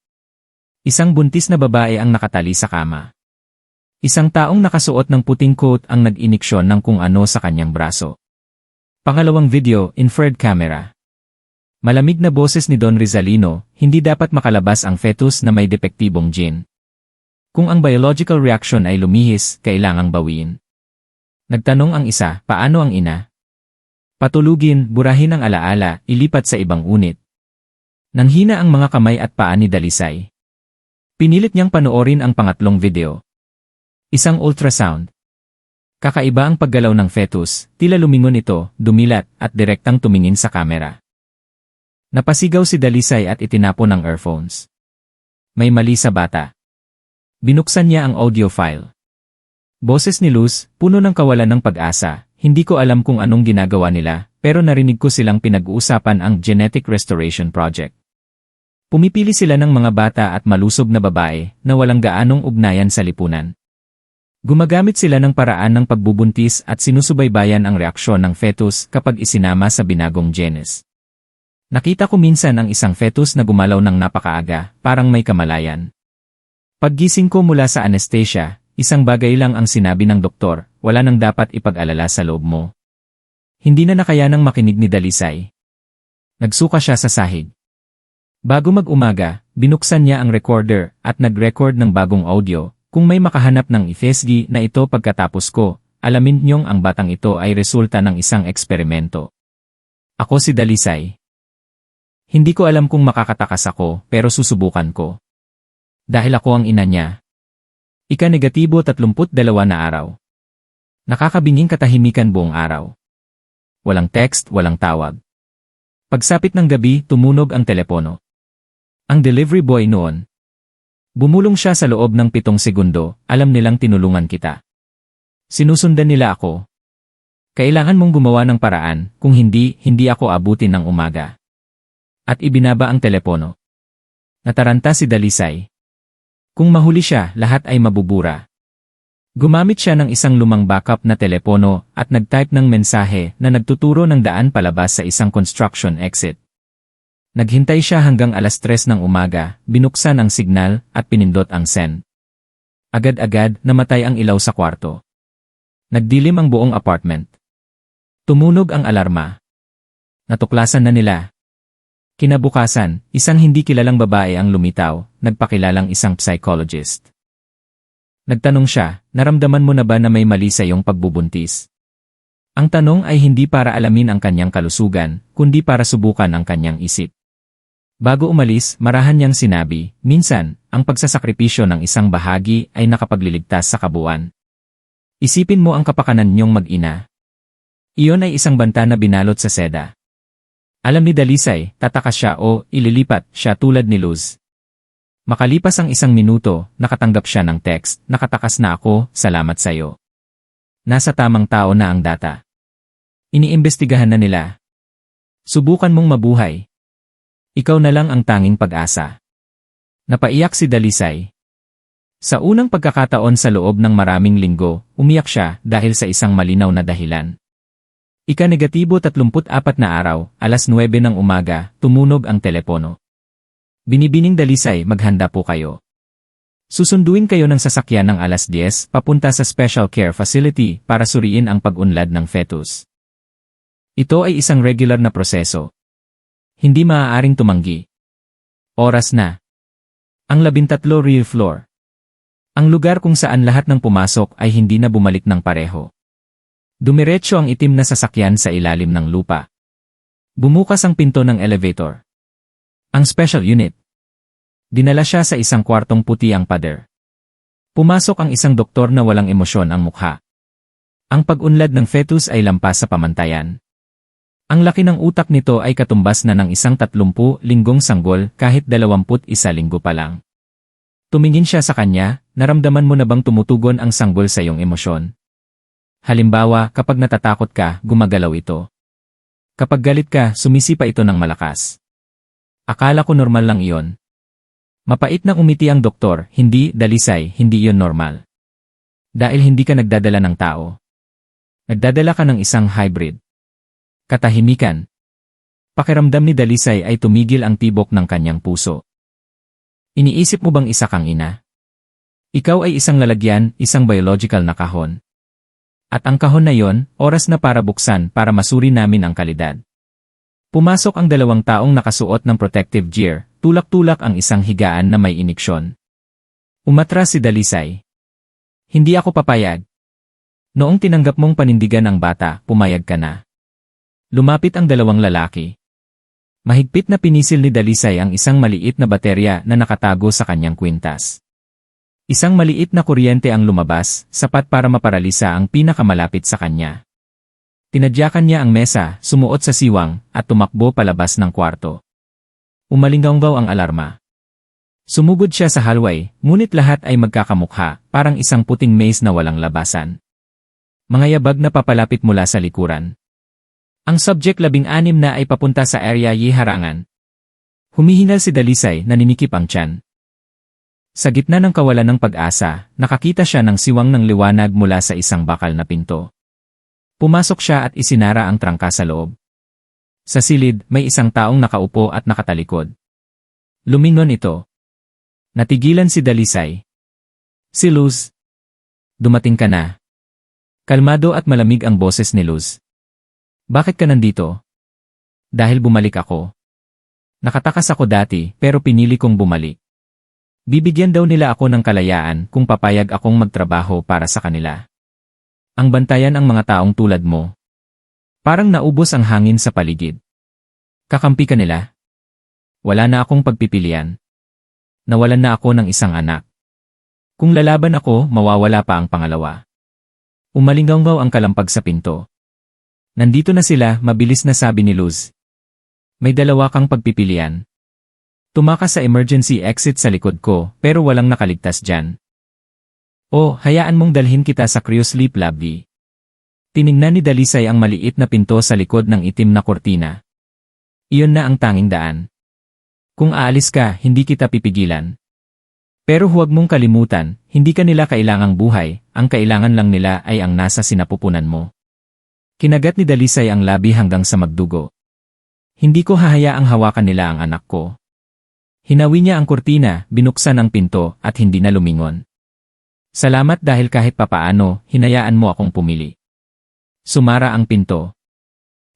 Isang buntis na babae ang nakatali sa kama. Isang taong nakasuot ng puting coat ang nag-iniksyon ng kung ano sa kanyang braso. Pangalawang video, infrared camera. Malamig na boses ni Don Rizalino, hindi dapat makalabas ang fetus na may depektibong gene. Kung ang biological reaction ay lumihis, kailangang bawiin. Nagtanong ang isa, paano ang ina? Patulugin, burahin ang alaala, ilipat sa ibang unit. Nanghina ang mga kamay at paa ni Dalisay. Pinilit niyang panoorin ang pangatlong video. Isang ultrasound. Kakaiba ang paggalaw ng fetus, tila lumingon ito, dumilat, at direktang tumingin sa kamera. Napasigaw si Dalisay at itinapon ang earphones. May mali sa bata. Binuksan niya ang audio file. Boses ni Luz, puno ng kawalan ng pag-asa, hindi ko alam kung anong ginagawa nila, pero narinig ko silang pinag-uusapan ang Genetic Restoration Project. Pumipili sila ng mga bata at malusog na babae na walang gaanong ugnayan sa lipunan. Gumagamit sila ng paraan ng pagbubuntis at sinusubaybayan ang reaksyon ng fetus kapag isinama sa binagong genes. Nakita ko minsan ang isang fetus na gumalaw ng napakaaga, parang may kamalayan. Paggising ko mula sa anesthesia, isang bagay lang ang sinabi ng doktor, wala nang dapat ipag-alala sa loob mo. Hindi na nakayanang makinig ni Dalisay. Nagsuka siya sa sahig. Bago mag-umaga, binuksan niya ang recorder at nag-record ng bagong audio. Kung may makahanap ng FSG na ito pagkatapos ko, alamin niyong ang batang ito ay resulta ng isang eksperimento. Ako si Dalisay. Hindi ko alam kung makakatakas ako, pero susubukan ko. Dahil ako ang ina niya. Ika-32 na araw. Nakakabinging katahimikan buong araw. Walang text, walang tawag. Pagsapit ng gabi, tumunog ang telepono. Ang delivery boy noon. Bumulong siya sa loob ng 7 segundo, alam nilang tinulungan kita. Sinusundan nila ako. Kailangan mong gumawa ng paraan, kung hindi, hindi ako abutin ng umaga. At ibinaba ang telepono. Nataranta si Dalisay. Kung mahuli siya, lahat ay mabubura. Gumamit siya ng isang lumang backup na telepono at nag-type ng mensahe na nagtuturo ng daan palabas sa isang construction exit. Naghintay siya hanggang 3:00 ng umaga, binuksan ang signal at pinindot ang send. Agad-agad namatay ang ilaw sa kwarto. Nagdilim ang buong apartment. Tumunog ang alarma. Natuklasan na nila. Kinabukasan, isang hindi kilalang babae ang lumitaw, nagpakilalang isang psychologist. Nagtanong siya, naramdaman mo na ba na may mali sa iyong pagbubuntis? Ang tanong ay hindi para alamin ang kanyang kalusugan, kundi para subukan ang kanyang isip. Bago umalis, marahan niyang sinabi, minsan, ang pagsasakripisyo ng isang bahagi ay nakapagliligtas sa kabuuan. Isipin mo ang kapakanan niyong mag-ina. Iyon ay isang banta na binalot sa seda. Alam ni Dalisay, tatakas siya o ililipat siya tulad ni Luz. Makalipas ang 1 minuto, nakatanggap siya ng text, nakatakas na ako, salamat sayo. Nasa tamang tao na ang data. Iniimbestigahan na nila. Subukan mong mabuhay. Ikaw na lang ang tanging pag-asa. Napaiyak si Dalisay. Sa unang pagkakataon sa loob ng maraming linggo, umiyak siya dahil sa isang malinaw na dahilan. Ika-34 na araw, alas 9 ng umaga, tumunog ang telepono. Binibining Dalisay, maghanda po kayo. Susunduin kayo ng sasakyan ng alas 10 papunta sa Special Care Facility para suriin ang pag-unlad ng fetus. Ito ay isang regular na proseso. Hindi maaaring tumanggi. Oras na. Ang 13 rear floor. Ang lugar kung saan lahat ng pumasok ay hindi na bumalik ng pareho. Dumiretso ang itim na sasakyan sa ilalim ng lupa. Bumukas ang pinto ng elevator. Ang special unit. Dinala siya sa isang kwartong puti ang pader. Pumasok ang isang doktor na walang emosyon ang mukha. Ang pag-unlad ng fetus ay lampas sa pamantayan. Ang laki ng utak nito ay katumbas na ng 30 linggong sanggol kahit 21 linggo pa lang. Tumingin siya sa kanya, naramdaman mo na bang tumutugon ang sanggol sa iyong emosyon? Halimbawa, kapag natatakot ka, gumagalaw ito. Kapag galit ka, sumisipa ito ng malakas. Akala ko normal lang iyon. Mapait na umiti ang doktor, hindi, Dalisay, hindi iyon normal. Dahil hindi ka nagdadala ng tao. Nagdadala ka ng isang hybrid. Katahimikan. Pakiramdam ni Dalisay ay tumigil ang tibok ng kanyang puso. Iniisip mo bang isa kang ina? Ikaw ay isang lalagyan, isang biological na kahon. At ang kahon na yon, oras na para buksan para masuri namin ang kalidad. Pumasok ang 2 taong nakasuot ng protective gear, tulak-tulak ang isang higaan na may iniksyon. Umatras si Dalisay. Hindi ako papayag. Noong tinanggap mong panindigan ang bata, pumayag ka na. Lumapit ang 2 lalaki. Mahigpit na pinisil ni Dalisay ang isang maliit na baterya na nakatago sa kanyang kwintas. Isang maliit na kuryente ang lumabas, sapat para maparalisa ang pinakamalapit sa kanya. Tinadyakan niya ang mesa, sumuot sa siwang, at tumakbo palabas ng kwarto. Umalinggaw ang alarma. Sumugod siya sa hallway, ngunit lahat ay magkakamukha, parang isang puting maze na walang labasan. Mga yabag na papalapit mula sa likuran. Ang subject 16 na ay papunta sa area Y harangan. Humihingal si Dalisay, naninikip ang tiyan. Sa gitna ng kawalan ng pag-asa, nakakita siya ng siwang ng liwanag mula sa isang bakal na pinto. Pumasok siya at isinara ang trangka sa loob. Sa silid, may isang taong nakaupo at nakatalikod. Lumingon ito. Natigilan si Dalisay. Si Luz. Dumating ka na. Kalmado at malamig ang boses ni Luz. Bakit ka nandito? Dahil bumalik ako. Nakatakas ako dati, pero pinili kong bumalik. Bibigyan daw nila ako ng kalayaan kung papayag akong magtrabaho para sa kanila. Ang bantayan ang mga taong tulad mo. Parang naubos ang hangin sa paligid. Kakampi ka nila? Wala na akong pagpipilian. Nawalan na ako ng isang anak. Kung lalaban ako, mawawala pa ang pangalawa. Umalinggaw ang kalampag sa pinto. Nandito na sila, mabilis na sabi ni Luz. May 2 kang pagpipilian. Tumakas sa emergency exit sa likod ko, pero walang nakaligtas dyan. O, hayaan mong dalhin kita sa cryosleep lobby. Tiningnan ni Dalisay ang maliit na pinto sa likod ng itim na kortina. Iyon na ang tanging daan. Kung aalis ka, hindi kita pipigilan. Pero huwag mong kalimutan, hindi ka nila kailangang buhay, ang kailangan lang nila ay ang nasa sinapupunan mo. Kinagat ni Dalisay ang labi hanggang sa magdugo. Hindi ko hahayaang hawakan nila ang anak ko. Hinawi niya ang kurtina, binuksan ang pinto, at hindi na lumingon. Salamat dahil kahit papaano, hinayaan mo akong pumili. Sumara ang pinto.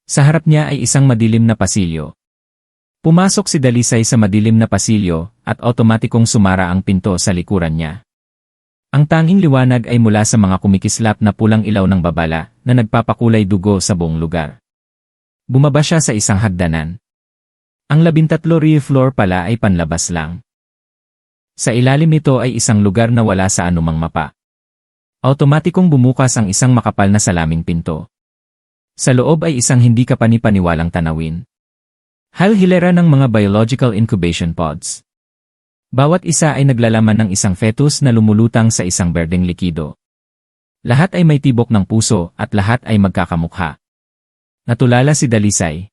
Sa harap niya ay isang madilim na pasilyo. Pumasok si Dalisay sa madilim na pasilyo at otomatikong sumara ang pinto sa likuran niya. Ang tanging liwanag ay mula sa mga kumikislap na pulang ilaw ng babala na nagpapakulay dugo sa buong lugar. Bumaba siya sa isang hagdanan. Ang 13 real floor pala ay panlabas lang. Sa ilalim nito ay isang lugar na wala sa anumang mapa. Automatikong bumukas ang isang makapal na salaming pinto. Sa loob ay isang hindi kapanipaniwalang tanawin. Hilera ng mga biological incubation pods. Bawat isa ay naglalaman ng isang fetus na lumulutang sa isang berdeng likido. Lahat ay may tibok ng puso at lahat ay magkakamukha. Natulala si Dalisay.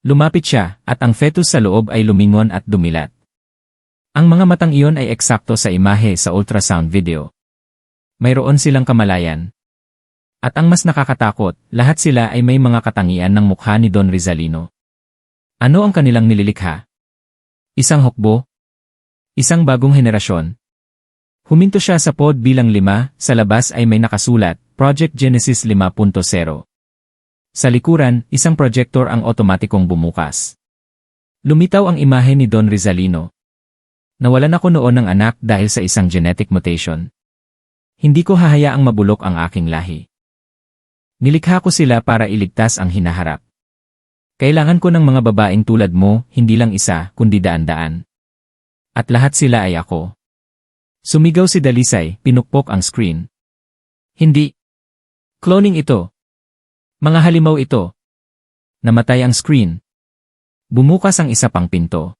Lumapit siya at ang fetus sa loob ay lumingon at dumilat. Ang mga matang iyon ay eksakto sa imahe sa ultrasound video. Mayroon silang kamalayan. At ang mas nakakatakot, lahat sila ay may mga katangian ng mukha ni Don Rizalino. Ano ang kanilang nililikha? Isang hukbo? Isang bagong henerasyon? Huminto siya sa pod bilang 5, sa labas ay may nakasulat, Project Genesis 5.0. Sa likuran, isang projector ang otomatikong bumukas. Lumitaw ang imahe ni Don Rizalino. Nawalan ako noon ng anak dahil sa isang genetic mutation. Hindi ko hahayaang mabulok ang aking lahi. Nilikha ko sila para iligtas ang hinaharap. Kailangan ko ng mga babaeng tulad mo, hindi lang isa, kundi daan-daan. At lahat sila ay ako. Sumigaw si Dalisay, pinukpok ang screen. Hindi. Cloning ito. Mga halimaw ito. Namatay ang screen. Bumukas ang isa pang pinto.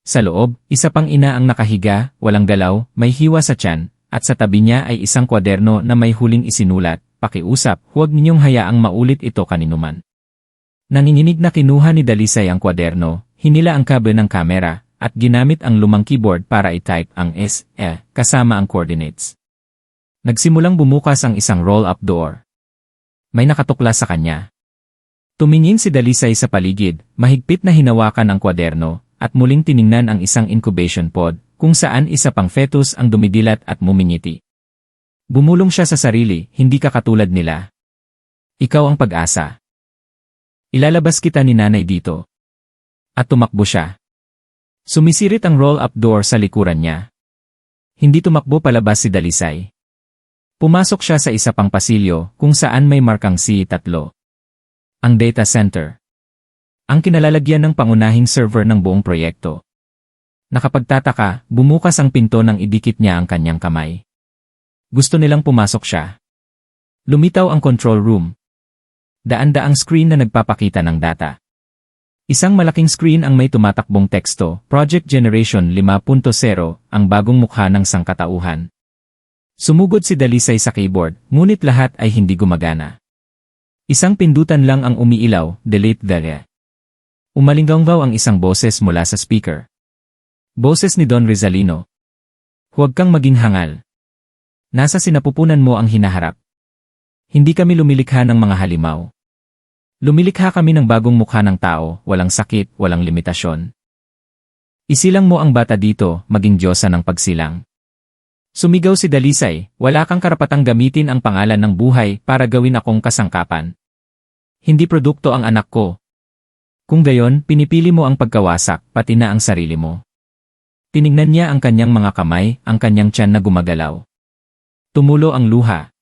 Sa loob, isa pang ina ang nakahiga, walang galaw, may hiwa sa tiyan, at sa tabi niya ay isang kwaderno na may huling isinulat, pakiusap, huwag ninyong hayaang maulit ito kaninuman. Nanginginig na kinuha ni Dalisay ang kwaderno, hinila ang kable ng kamera, at ginamit ang lumang keyboard para i-type ang S.E. kasama ang coordinates. Nagsimulang bumukas ang isang roll-up door. May nakatuklas sa kanya. Tumingin si Dalisay sa paligid, mahigpit na hinawakan ang kwaderno, at muling tiningnan ang isang incubation pod, kung saan isa pang fetus ang dumidilat at mumingiti. Bumulong siya sa sarili, hindi ka katulad nila. Ikaw ang pag-asa. Ilalabas kita ni nanay dito. At tumakbo siya. Sumisirit ang roll-up door sa likuran niya. Hindi tumakbo palabas si Dalisay. Pumasok siya sa isa pang pasilyo kung saan may markang C3. Ang data center. Ang kinalalagyan ng pangunahing server ng buong proyekto. Nakapagtataka, bumukas ang pinto nang idikit niya ang kanyang kamay. Gusto nilang pumasok siya. Lumitaw ang control room. Daan-daang screen na nagpapakita ng data. Isang malaking screen ang may tumatakbong teksto, Project Generation 5.0, ang bagong mukha ng sangkatauhan. Sumugod si Dalisay sa keyboard, ngunit lahat ay hindi gumagana. Isang pindutan lang ang umiilaw, delete the. Umalinggaw ang isang boses mula sa speaker. Boses ni Don Rizalino. Huwag kang maging hangal. Nasa sinapupunan mo ang hinaharap. Hindi kami lumilikha ng mga halimaw. Lumilikha kami ng bagong mukha ng tao, walang sakit, walang limitasyon. Isilang mo ang bata dito, maging Diyosa ng pagsilang. Sumigaw si Dalisay, wala kang karapatang gamitin ang pangalan ng buhay para gawin akong kasangkapan. Hindi produkto ang anak ko. Kung gayon, pinipili mo ang pagkawasak, pati na ang sarili mo. Tinignan niya ang kanyang mga kamay, ang kanyang tiyan na gumagalaw. Tumulo ang luha.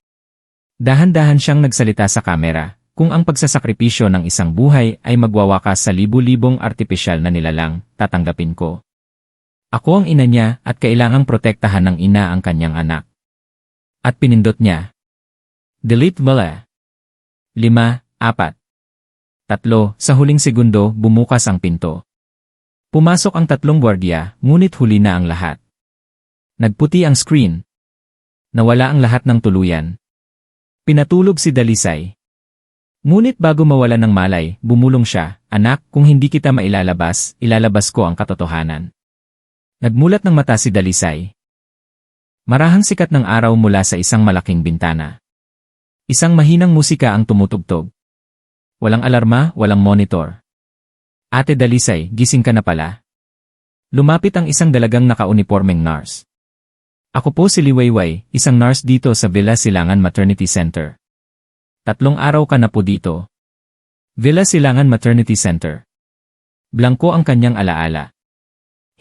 Dahan-dahan siyang nagsalita sa kamera, kung ang pagsasakripisyo ng isang buhay ay magwawakas sa libu-libong artipisyal na nilalang, tatanggapin ko. Ako ang ina niya at kailangang protektahan ng ina ang kanyang anak. At pinindot niya. Delete bala. 5, 4. 3, sa huling segundo, bumukas ang pinto. Pumasok ang 3 gwardiya, ngunit huli na ang lahat. Nagputi ang screen. Nawala ang lahat ng tuluyan. Pinatulog si Dalisay. Ngunit bago mawala ng malay, bumulong siya, anak, kung hindi kita mailalabas, ilalabas ko ang katotohanan. Nagmulat ng mata si Dalisay. Marahang sikat ng araw mula sa isang malaking bintana. Isang mahinang musika ang tumutugtog. Walang alarma, walang monitor. Ate Dalisay, gising ka na pala. Lumapit ang isang dalagang naka-uniformeng nurse. Ako po si Liwayway, isang nurse dito sa Villa Silangan Maternity Center. 3 araw ka na po dito. Villa Silangan Maternity Center. Blanko ang kanyang alaala.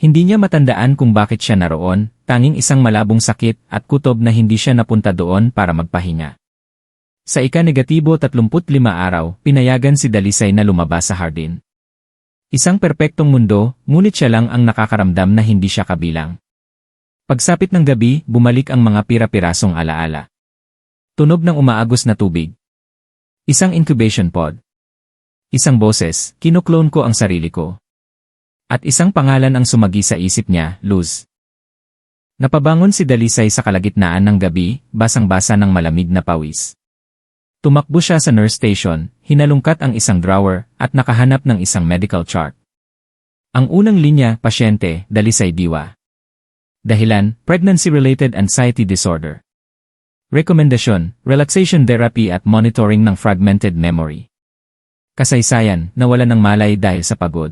Hindi niya matandaan kung bakit siya naroon, tanging isang malabong sakit at kutob na hindi siya napunta doon para magpahinga. Sa ika-35 araw, pinayagan si Dalisay na lumabas sa hardin. Isang perpektong mundo, ngunit siya lang ang nakakaramdam na hindi siya kabilang. Pagsapit ng gabi, bumalik ang mga pira-pirasong alaala. Tunog ng umaagos na tubig. Isang incubation pod. Isang boses, kinuklone ko ang sarili ko. At isang pangalan ang sumagi sa isip niya, Luz. Napabangon si Dalisay sa kalagitnaan ng gabi, basang-basa ng malamig na pawis. Tumakbo siya sa nurse station, hinalungkat ang isang drawer, at nakahanap ng isang medical chart. Ang unang linya, pasyente, Dalisay Diwa. Dahilan, pregnancy-related anxiety disorder. Rekomendasyon, relaxation therapy at monitoring ng fragmented memory. Kasaysayan, nawala ng malay dahil sa pagod.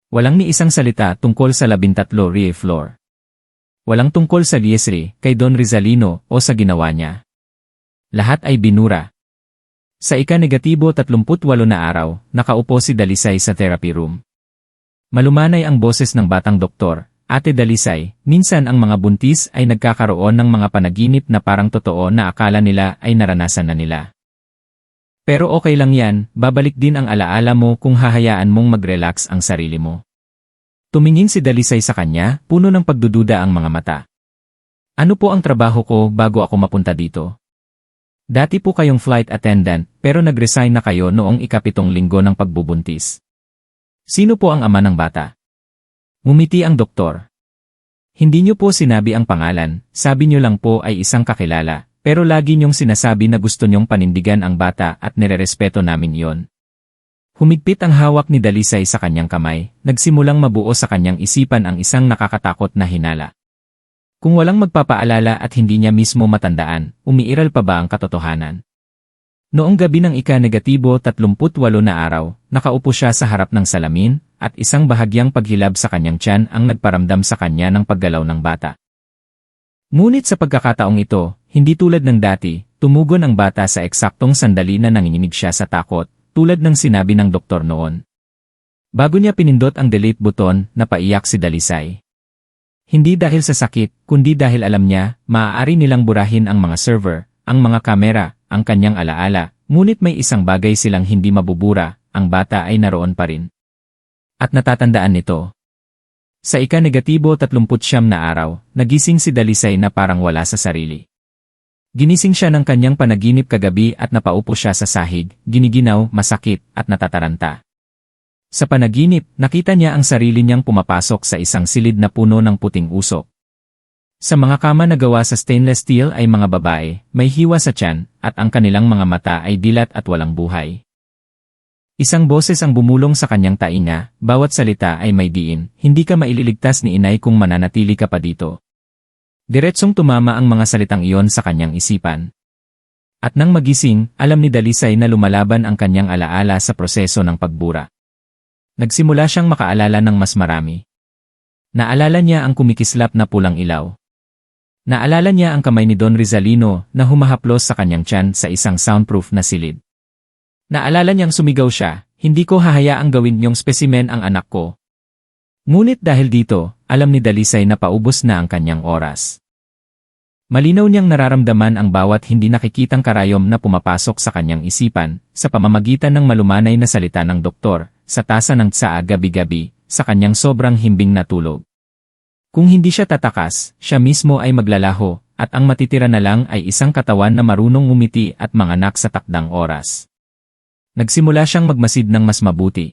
Walang ni isang salita tungkol sa 13 Rie Flor. Walang tungkol sa liesri, kay Don Rizalino, o sa ginawa niya. Lahat ay binura. Sa ika-38 na araw, nakaupo si Dalisay sa therapy room. Malumanay ang boses ng batang doktor. Ate Dalisay, minsan ang mga buntis ay nagkakaroon ng mga panaginip na parang totoo na akala nila ay naranasan na nila. Pero okay lang yan, babalik din ang alaala mo kung hahayaan mong mag-relax ang sarili mo. Tumingin si Dalisay sa kanya, puno ng pagdududa ang mga mata. Ano po ang trabaho ko bago ako mapunta dito? Dati po kayong flight attendant, pero nag-resign na kayo noong ika-7 linggo ng pagbubuntis. Sino po ang ama ng bata? Ngumiti ang doktor. Hindi niyo po sinabi ang pangalan, sabi niyo lang po ay isang kakilala, pero lagi niyong sinasabi na gusto niyong panindigan ang bata at nirerespeto namin yon. Humigpit ang hawak ni Dalisay sa kanyang kamay, nagsimulang mabuo sa kanyang isipan ang isang nakakatakot na hinala. Kung walang magpapaalala at hindi niya mismo matandaan, umiiral pa ba ang katotohanan? Noong gabi ng ika-38 na araw, nakaupo siya sa harap ng salamin, at isang bahagyang paghilab sa kanyang tiyan ang nagparamdam sa kanya ng paggalaw ng bata. Ngunit sa pagkakataong ito, hindi tulad ng dati, tumugon ang bata sa eksaktong sandali na nanginginig siya sa takot, tulad ng sinabi ng doktor noon. Bago niya pinindot ang delete button, napaiyak si Dalisay. Hindi dahil sa sakit, kundi dahil alam niya, maaari nilang burahin ang mga server, ang mga kamera, ang kanyang alaala, ngunit may isang bagay silang hindi mabubura, ang bata ay naroon pa rin. At natatandaan nito. Sa ika-39 na araw, nagising si Dalisay na parang wala sa sarili. Ginising siya ng kanyang panaginip kagabi at napaupo siya sa sahig, giniginaw, masakit, at natataranta. Sa panaginip, nakita niya ang sarili niyang pumapasok sa isang silid na puno ng puting usok. Sa mga kama na gawa sa stainless steel ay mga babae, may hiwa sa tiyan, at ang kanilang mga mata ay dilat at walang buhay. Isang boses ang bumulong sa kanyang tainga, bawat salita ay may diin, hindi ka maililigtas ni inay kung mananatili ka pa dito. Diretsong tumama ang mga salitang iyon sa kanyang isipan. At nang magising, alam ni Dalisay na lumalaban ang kanyang alaala sa proseso ng pagbura. Nagsimula siyang makaalala ng mas marami. Naalala niya ang kumikislap na pulang ilaw. Naalala niya ang kamay ni Don Rizalino na humahaplos sa kanyang tiyan sa isang soundproof na silid. Naalala niyang sumigaw siya, hindi ko hahayaang gawin niyong spesimen ang anak ko. Ngunit dahil dito, alam ni Dalisay na paubos na ang kanyang oras. Malinaw niyang nararamdaman ang bawat hindi nakikitang karayom na pumapasok sa kanyang isipan, sa pamamagitan ng malumanay na salita ng doktor, sa tasa ng tsaa gabi-gabi, sa kanyang sobrang himbing na tulog. Kung hindi siya tatakas, siya mismo ay maglalaho, at ang matitira na lang ay isang katawan na marunong ngumiti at manganak sa takdang oras. Nagsimula siyang magmasid ng mas mabuti.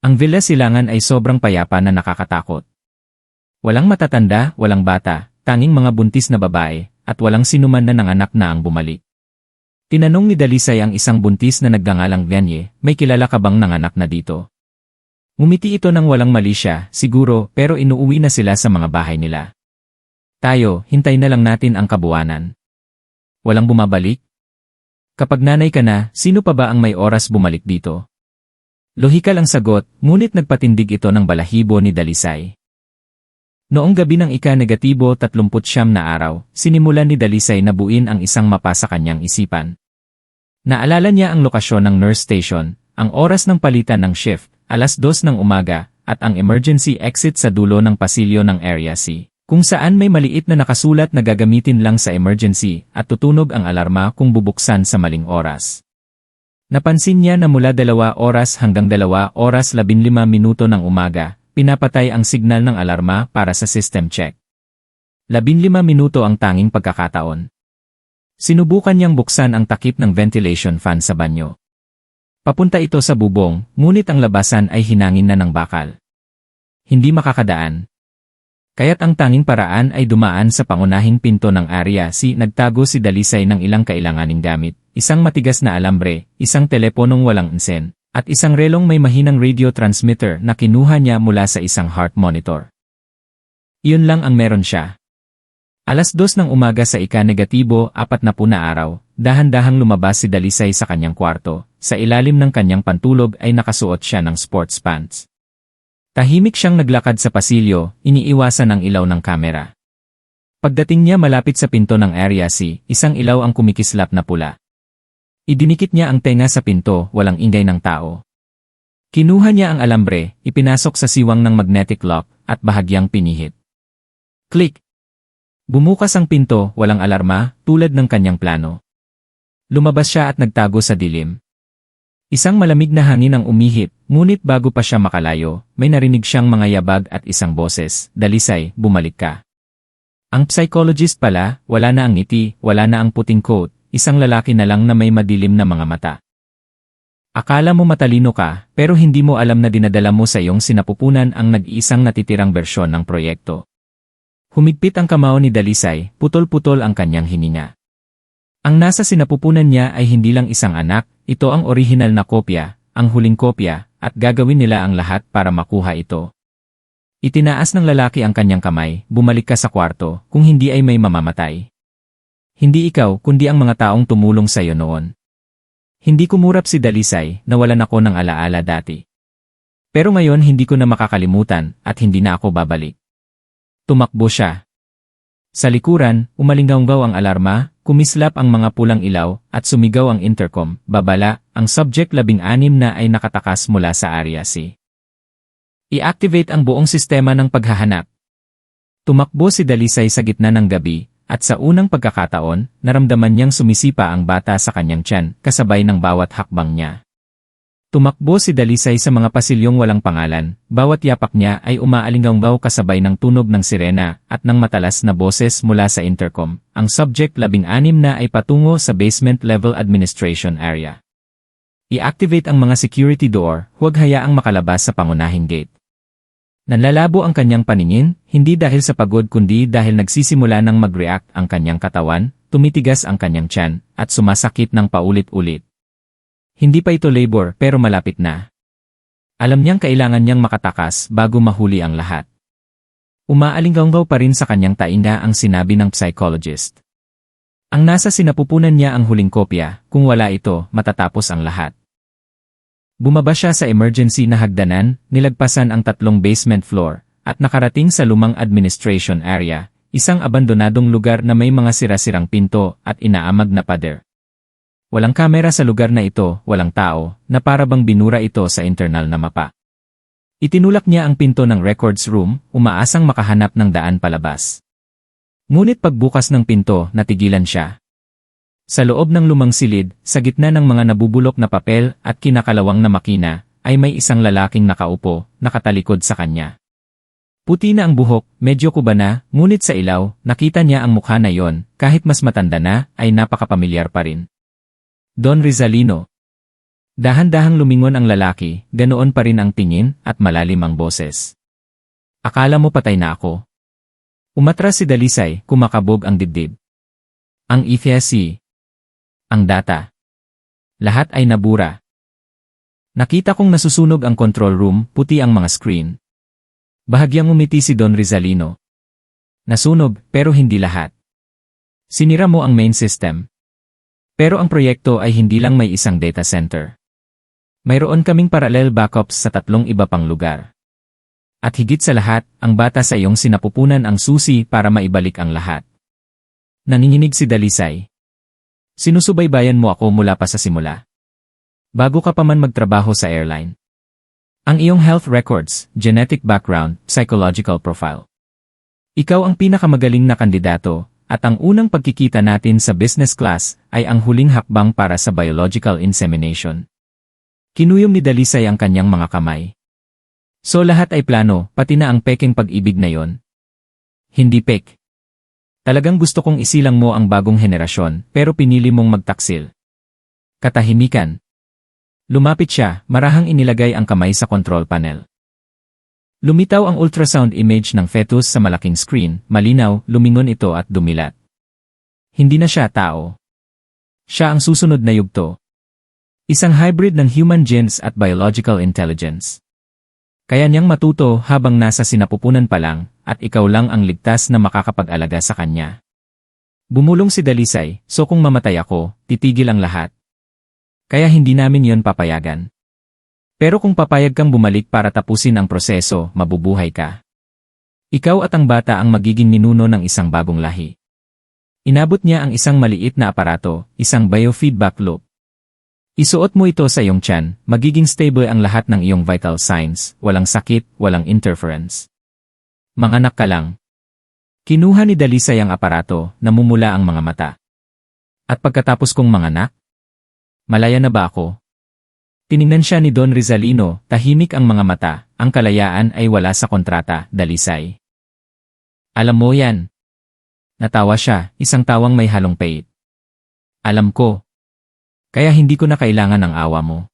Ang Villa Silangan ay sobrang payapa na nakakatakot. Walang matatanda, walang bata, tanging mga buntis na babae, at walang sinuman na nanganak na ang bumalik. Tinanong ni Dalisay ang isang buntis na nagngangalang Vanye, may kilala ka bang nanganak na dito? Ngumiti ito nang walang mali siya, siguro, pero inuuwi na sila sa mga bahay nila. Tayo, hintay na lang natin ang kabuwanan. Walang bumabalik? Kapag nanay ka na, sino pa ba ang may oras bumalik dito? Lohikal ang sagot, ngunit nagpatindig ito ng balahibo ni Dalisay. Noong gabi ng ika-39 na araw, sinimulan ni Dalisay na buuin ang isang mapa sa kanyang isipan. Naalala niya ang lokasyon ng nurse station, ang oras ng palitan ng shift, 2:00 ng umaga, at ang emergency exit sa dulo ng pasilyo ng Area C, kung saan may maliit na nakasulat na gagamitin lang sa emergency at tutunog ang alarma kung bubuksan sa maling oras. Napansin niya na mula 2 oras hanggang 2 oras 15 minuto ng umaga, pinapatay ang signal ng alarma para sa system check. 15 minuto ang tanging pagkakataon. Sinubukan niyang buksan ang takip ng ventilation fan sa banyo. Papunta ito sa bubong, ngunit ang labasan ay hinangin na ng bakal. Hindi makakadaan. Kaya't ang tanging paraan ay dumaan sa pangunahing pinto ng Area C. Nagtago si Dalisay ng ilang kailanganing gamit, isang matigas na alambre, isang teleponong walang insen, at isang relong may mahinang radio transmitter na kinuha niya mula sa isang heart monitor. Iyon lang ang meron siya. 2:00 ng umaga sa ika-40 na araw, dahan-dahang lumabas si Dalisay sa kanyang kwarto. Sa ilalim ng kanyang pantulog ay nakasuot siya ng sports pants. Tahimik siyang naglakad sa pasilyo, iniiwasan ang ilaw ng kamera. Pagdating niya malapit sa pinto ng Area C, isang ilaw ang kumikislap na pula. Idinikit niya ang tenga sa pinto, walang ingay ng tao. Kinuha niya ang alambre, ipinasok sa siwang ng magnetic lock, at bahagyang pinihit. Click! Bumukas ang pinto, walang alarma, tulad ng kanyang plano. Lumabas siya at nagtago sa dilim. Isang malamig na hangin ang umihip, ngunit bago pa siya makalayo, may narinig siyang mga yabag at isang boses, "Dalisay, bumalik ka." Ang psychologist pala, wala na ang ngiti, wala na ang puting coat, isang lalaki na lang na may madilim na mga mata. Akala mo matalino ka, pero hindi mo alam na dinadala mo sa iyong sinapupunan ang nag-iisang natitirang bersyon ng proyekto. Humigpit ang kamao ni Dalisay, putol-putol ang kanyang hininga. Ang nasa sinapupunan niya ay hindi lang isang anak, ito ang orihinal na kopya, ang huling kopya, at gagawin nila ang lahat para makuha ito. Itinaas ng lalaki ang kanyang kamay, "Bumalik ka sa kwarto, kung hindi ay may mamamatay. Hindi ikaw, kundi ang mga taong tumulong sa iyo noon." Hindi kumurap si Dalisay, nawalan ako ng alaala dati. Pero ngayon hindi ko na makakalimutan, at hindi na ako babalik. Tumakbo siya. Sa likuran, umalinggaw ang alarma, kumislap ang mga pulang ilaw, at sumigaw ang intercom, babala, ang subject 16 na ay nakatakas mula sa Area C. I-activate ang buong sistema ng paghahanap. Tumakbo si Dalisay sa gitna ng gabi, at sa unang pagkakataon, naramdaman niyang sumisipa ang bata sa kanyang tiyan, kasabay ng bawat hakbang niya. Tumakbo si Dalisay sa mga pasilyong walang pangalan, bawat yapak niya ay umaalinggaw kasabay ng tunog ng sirena at ng matalas na boses mula sa intercom. Ang subject 16 na ay patungo sa basement level administration area. I-activate ang mga security door, huwag hayaang makalabas sa pangunahing gate. Nanlalabo ang kanyang paningin, hindi dahil sa pagod kundi dahil nagsisimula ng mag-react ang kanyang katawan, tumitigas ang kanyang tiyan, at sumasakit ng paulit-ulit. Hindi pa ito labor pero malapit na. Alam niyang kailangan niyang makatakas bago mahuli ang lahat. Umaalinggaw pa rin sa kanyang tainga ang sinabi ng psychologist. Ang nasa sinapupunan niya ang huling kopya, kung wala ito, matatapos ang lahat. Bumaba siya sa emergency na hagdanan, nilagpasan ang 3 basement floor, at nakarating sa lumang administration area, isang abandonadong lugar na may mga sira-sirang pinto at inaamag na pader. Walang kamera sa lugar na ito, walang tao, na para bang binura ito sa internal na mapa. Itinulak niya ang pinto ng records room, umaasang makahanap ng daan palabas. Ngunit pagbukas ng pinto, natigilan siya. Sa loob ng lumang silid, sa gitna ng mga nabubulok na papel at kinakalawang na makina, ay may isang lalaking nakaupo, nakatalikod sa kanya. Puti na ang buhok, medyo kuba na, ngunit sa ilaw, nakita niya ang mukha na yon, kahit mas matanda na, ay napakapamilyar pa rin. Don Rizalino. Dahan-dahang lumingon ang lalaki, ganoon pa rin ang tingin at malalim ang boses. Akala mo patay na ako? Umatras si Dalisay, kumakabog ang dibdib. Ang EFSC. Ang data. Lahat ay nabura. Nakita kong nasusunog ang control room, puti ang mga screen. Bahagyang umiti si Don Rizalino. Nasunog, pero hindi lahat. Sinira mo ang main system. Pero ang proyekto ay hindi lang may isang data center. Mayroon kaming parallel backups sa 3 iba pang lugar. At higit sa lahat, ang bata sa iyong sinapupunan ang susi para maibalik ang lahat. Nanginginig si Dalisay. Sinusubaybayan mo ako mula pa sa simula. Bago ka pa man magtrabaho sa airline. Ang iyong health records, genetic background, psychological profile. Ikaw ang pinakamagaling na kandidato, at ang unang pagkikita natin sa business class ay ang huling hakbang para sa biological insemination. Kinuyom ni Dalisay ang kanyang mga kamay. So lahat ay plano, pati na ang peking pag-ibig na yon. Hindi pek. Talagang gusto kong isilang mo ang bagong henerasyon, pero pinili mong magtaksil. Katahimikan. Lumapit siya, marahang inilagay ang kamay sa control panel. Lumitaw ang ultrasound image ng fetus sa malaking screen, malinaw, lumingon ito at dumilat. Hindi na siya tao. Siya ang susunod na yugto. Isang hybrid ng human genes at biological intelligence. Kaya niyang matuto habang nasa sinapupunan pa lang, at ikaw lang ang ligtas na makakapag-alaga sa kanya. Bumulong si Dalisay, so kung mamatay ako, titigil ang lahat. Kaya hindi namin yon papayagan. Pero kung papayag kang bumalik para tapusin ang proseso, mabubuhay ka. Ikaw at ang bata ang magiging ninuno ng isang bagong lahi. Inabot niya ang isang maliit na aparato, isang biofeedback loop. Isuot mo ito sa iyong tiyan, magiging stable ang lahat ng iyong vital signs, walang sakit, walang interference. Manganak ka lang. Kinuha ni Dalisay ang aparato, namumula ang mga mata. At pagkatapos kong manganak? Malaya na ba ako? Tiningnan siya ni Don Rizalino, tahimik ang mga mata, ang kalayaan ay wala sa kontrata, Dalisay. Alam mo yan. Natawa siya, isang tawang may halong pait. Alam ko. Kaya hindi ko na kailangan ng awa mo.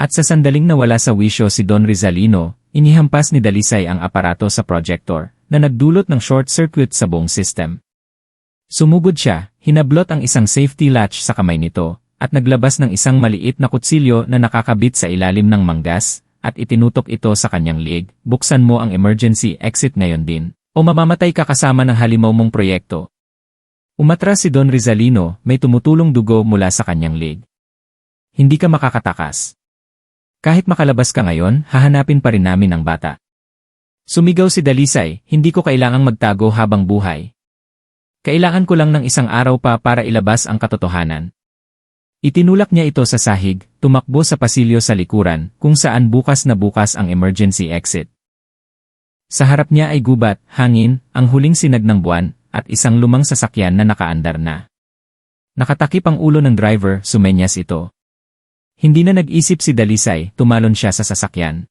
At sa sandaling nawala sa wisyo si Don Rizalino, inihampas ni Dalisay ang aparato sa projector, na nagdulot ng short circuit sa buong system. Sumugod siya, hinablot ang isang safety latch sa kamay nito, at naglabas ng isang maliit na kutsilyo na nakakabit sa ilalim ng manggas, at itinutok ito sa kanyang liig. Buksan mo ang emergency exit ngayon din, o mamamatay ka kasama ng halimaw mong proyekto. Umatras si Don Rizalino, may tumutulong dugo mula sa kanyang leg. Hindi ka makakatakas. Kahit makalabas ka ngayon, hahanapin pa rin namin ang bata. Sumigaw si Dalisay, hindi ko kailangang magtago habang buhay. Kailangan ko lang ng isang araw pa para ilabas ang katotohanan. Itinulak niya ito sa sahig, tumakbo sa pasilyo sa likuran, kung saan bukas na bukas ang emergency exit. Sa harap niya ay gubat, hangin, ang huling sinag ng buwan, at isang lumang sasakyan na nakaandar na. Nakatakip ang ulo ng driver, sumenyas ito. Hindi na nag-isip si Dalisay, tumalon siya sa sasakyan.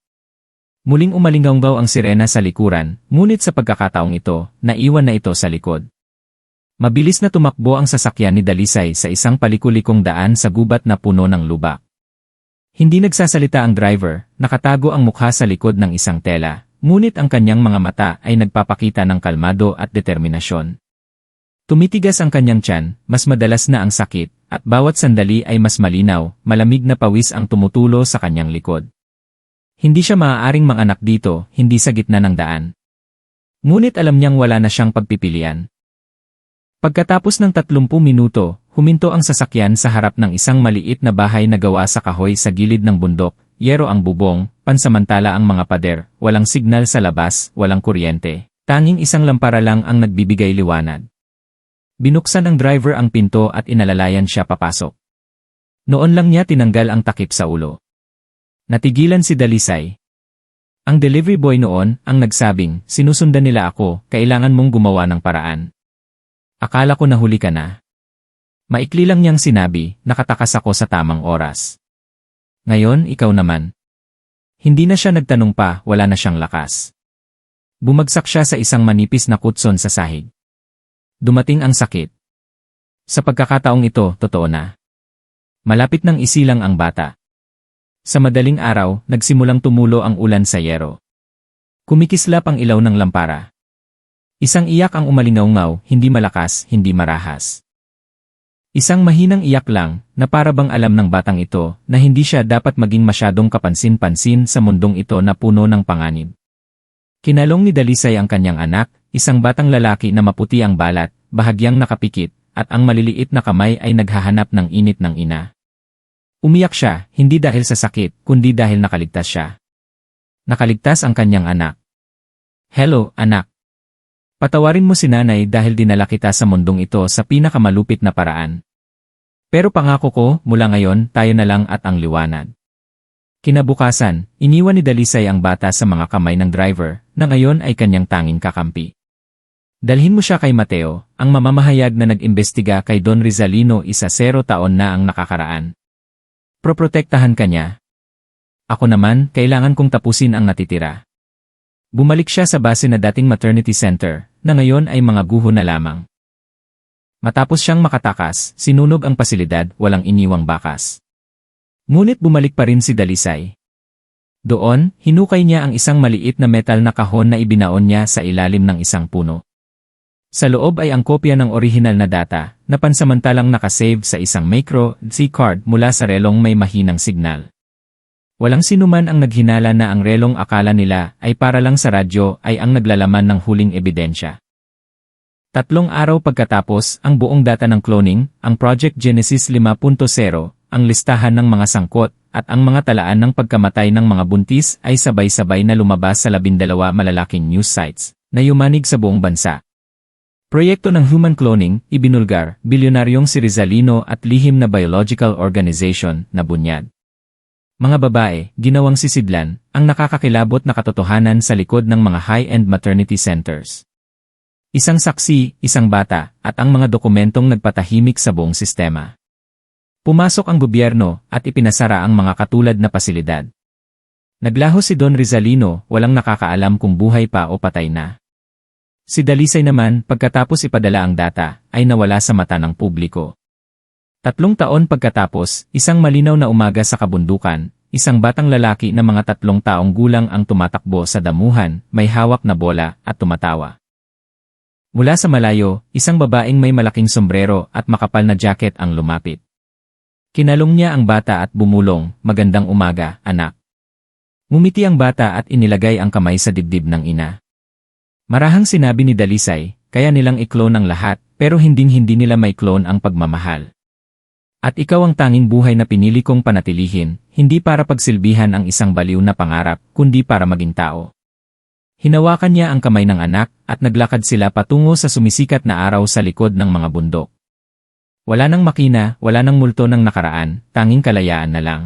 Muling umalinggaw ang sirena sa likuran, ngunit sa pagkakataong ito, naiwan na ito sa likod. Mabilis na tumakbo ang sasakyan ni Dalisay sa isang palikulikong daan sa gubat na puno ng lubak. Hindi nagsasalita ang driver, nakatago ang mukha sa likod ng isang tela. Ngunit ang kanyang mga mata ay nagpapakita ng kalmado at determinasyon. Tumitigas ang kanyang tiyan, mas madalas na ang sakit, at bawat sandali ay mas malinaw, malamig na pawis ang tumutulo sa kanyang likod. Hindi siya maaaring manganak dito, hindi sa gitna ng daan. Ngunit alam niyang wala na siyang pagpipilian. Pagkatapos ng 30 minuto, huminto ang sasakyan sa harap ng isang maliit na bahay na gawa sa kahoy sa gilid ng bundok. Yero ang bubong, pansamantala ang mga pader, walang signal sa labas, walang kuryente. Tanging isang lampara lang ang nagbibigay liwanag. Binuksan ng driver ang pinto at inalalayan siya papasok. Noon lang niya tinanggal ang takip sa ulo. Natigilan si Dalisay. Ang delivery boy noon ang nagsabing, sinusundan nila ako, kailangan mong gumawa ng paraan. Akala ko nahuli ka na. Maikli lang niyang sinabi, nakatakas ako sa tamang oras. Ngayon, ikaw naman. Hindi na siya nagtanong pa, wala na siyang lakas. Bumagsak siya sa isang manipis na kutson sa sahig. Dumating ang sakit. Sa pagkakataong ito, totoo na. Malapit nang isilang ang bata. Sa madaling araw, nagsimulang tumulo ang ulan sa yero. Kumikislap ang ilaw ng lampara. Isang iyak ang umalingaw-ngaw, hindi malakas, hindi marahas. Isang mahinang iyak lang, na para bang alam ng batang ito, na hindi siya dapat maging masyadong kapansin-pansin sa mundong ito na puno ng panganib. Kinalong ni Dalisay ang kanyang anak, isang batang lalaki na maputi ang balat, bahagyang nakapikit, at ang maliliit na kamay ay naghahanap ng init ng ina. Umiyak siya, hindi dahil sa sakit, kundi dahil nakaligtas siya. Nakaligtas ang kanyang anak. Hello, anak. Patawarin mo si nanay dahil dinala kita sa mundong ito sa pinakamalupit na paraan. Pero pangako ko, mula ngayon, tayo na lang at ang liwanag. Kinabukasan, iniwan ni Dalisay ang bata sa mga kamay ng driver, na ngayon ay kanyang tanging kakampi. Dalhin mo siya kay Mateo, ang mamamahayag na nag-imbestiga kay Don Rizalino 10 taon na ang nakakaraan. Proprotektahan ka niya. Ako naman, kailangan kong tapusin ang natitira. Bumalik siya sa base na dating maternity center, na ngayon ay mga guho na lamang. Matapos siyang makatakas, sinunog ang pasilidad, walang iniwang bakas. Ngunit bumalik pa rin si Dalisay. Doon, hinukay niya ang isang maliit na metal na kahon na ibinaon niya sa ilalim ng isang puno. Sa loob ay ang kopya ng orihinal na data, na pansamantalang nakasave sa isang micro SD card mula sa relong may mahinang signal. Walang sinuman ang naghinala na ang relong akala nila ay para lang sa radyo ay ang naglalaman ng huling ebidensya. 3 araw pagkatapos, ang buong data ng cloning, ang Project Genesis 5.0, ang listahan ng mga sangkot, at ang mga talaan ng pagkamatay ng mga buntis ay sabay-sabay na lumabas sa 12 malalaking news sites, na yumanig sa buong bansa. Proyekto ng human cloning, ibinulgar, bilyonaryong si Rizalino at lihim na biological organization na bunyag. Mga babae, ginawang sisidlan, ang nakakakilabot na katotohanan sa likod ng mga high-end maternity centers. Isang saksi, isang bata, at ang mga dokumentong nagpatahimik sa buong sistema. Pumasok ang gobyerno at ipinasara ang mga katulad na pasilidad. Naglaho si Don Rizalino, walang nakakaalam kung buhay pa o patay na. Si Dalisay naman, pagkatapos ipadala ang data, ay nawala sa mata ng publiko. 3 taon pagkatapos, isang malinaw na umaga sa kabundukan, isang batang lalaki na mga 3 taong gulang ang tumatakbo sa damuhan, may hawak na bola, at tumatawa. Mula sa malayo, isang babaeng may malaking sombrero at makapal na jacket ang lumapit. Kinalong niya ang bata at bumulong, "Magandang umaga, anak." Ngumiti ang bata at inilagay ang kamay sa dibdib ng ina. Marahang sinabi ni Dalisay, kaya nilang i-clone ang lahat, pero hinding-hindi nila may clone ang pagmamahal. At ikaw ang tanging buhay na pinili kong panatilihin, hindi para pagsilbihan ang isang baliw na pangarap, kundi para maging tao. Hinawakan niya ang kamay ng anak, at naglakad sila patungo sa sumisikat na araw sa likod ng mga bundok. Wala nang makina, wala nang multo ng nakaraan, tanging kalayaan na lang.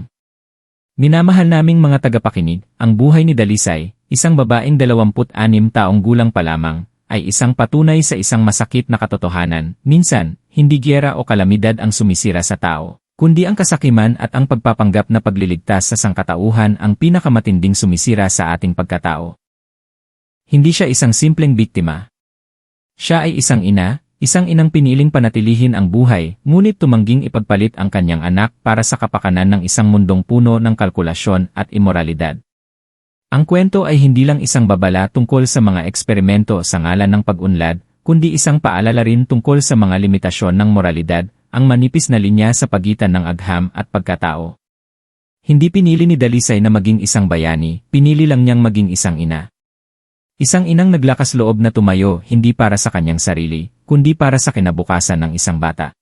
Minamahal naming mga tagapakinig, ang buhay ni Dalisay, isang babaeng 26 taong gulang pa lamang, ay isang patunay sa isang masakit na katotohanan. Minsan, hindi giyera o kalamidad ang sumisira sa tao, kundi ang kasakiman at ang pagpapanggap na pagliligtas sa sangkatauhan ang pinakamatinding sumisira sa ating pagkatao. Hindi siya isang simpleng biktima. Siya ay isang inang piniling panatilihin ang buhay, ngunit tumangging ipagpalit ang kanyang anak para sa kapakanan ng isang mundong puno ng kalkulasyon at imoralidad. Ang kwento ay hindi lang isang babala tungkol sa mga eksperimento sa ngalan ng pag-unlad, kundi isang paalala rin tungkol sa mga limitasyon ng moralidad, ang manipis na linya sa pagitan ng agham at pagkatao. Hindi pinili ni Dalisay na maging isang bayani, pinili lang niyang maging isang ina. Isang inang naglakas loob na tumayo hindi para sa kanyang sarili, kundi para sa kinabukasan ng isang bata.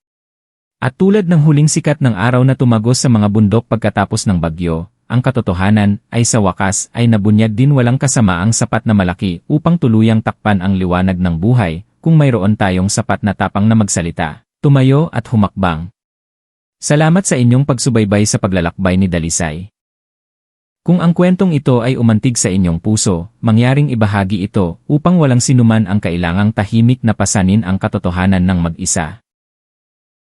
At tulad ng huling sikat ng araw na tumagos sa mga bundok pagkatapos ng bagyo, ang katotohanan ay sa wakas ay nabunyag din walang kasamaang sapat na malaki upang tuluyang takpan ang liwanag ng buhay, kung mayroon tayong sapat na tapang na magsalita, tumayo at humakbang. Salamat sa inyong pagsubaybay sa paglalakbay ni Dalisay. Kung ang kwentong ito ay umantig sa inyong puso, mangyaring ibahagi ito upang walang sinuman ang kailangang tahimik na pasanin ang katotohanan ng mag-isa.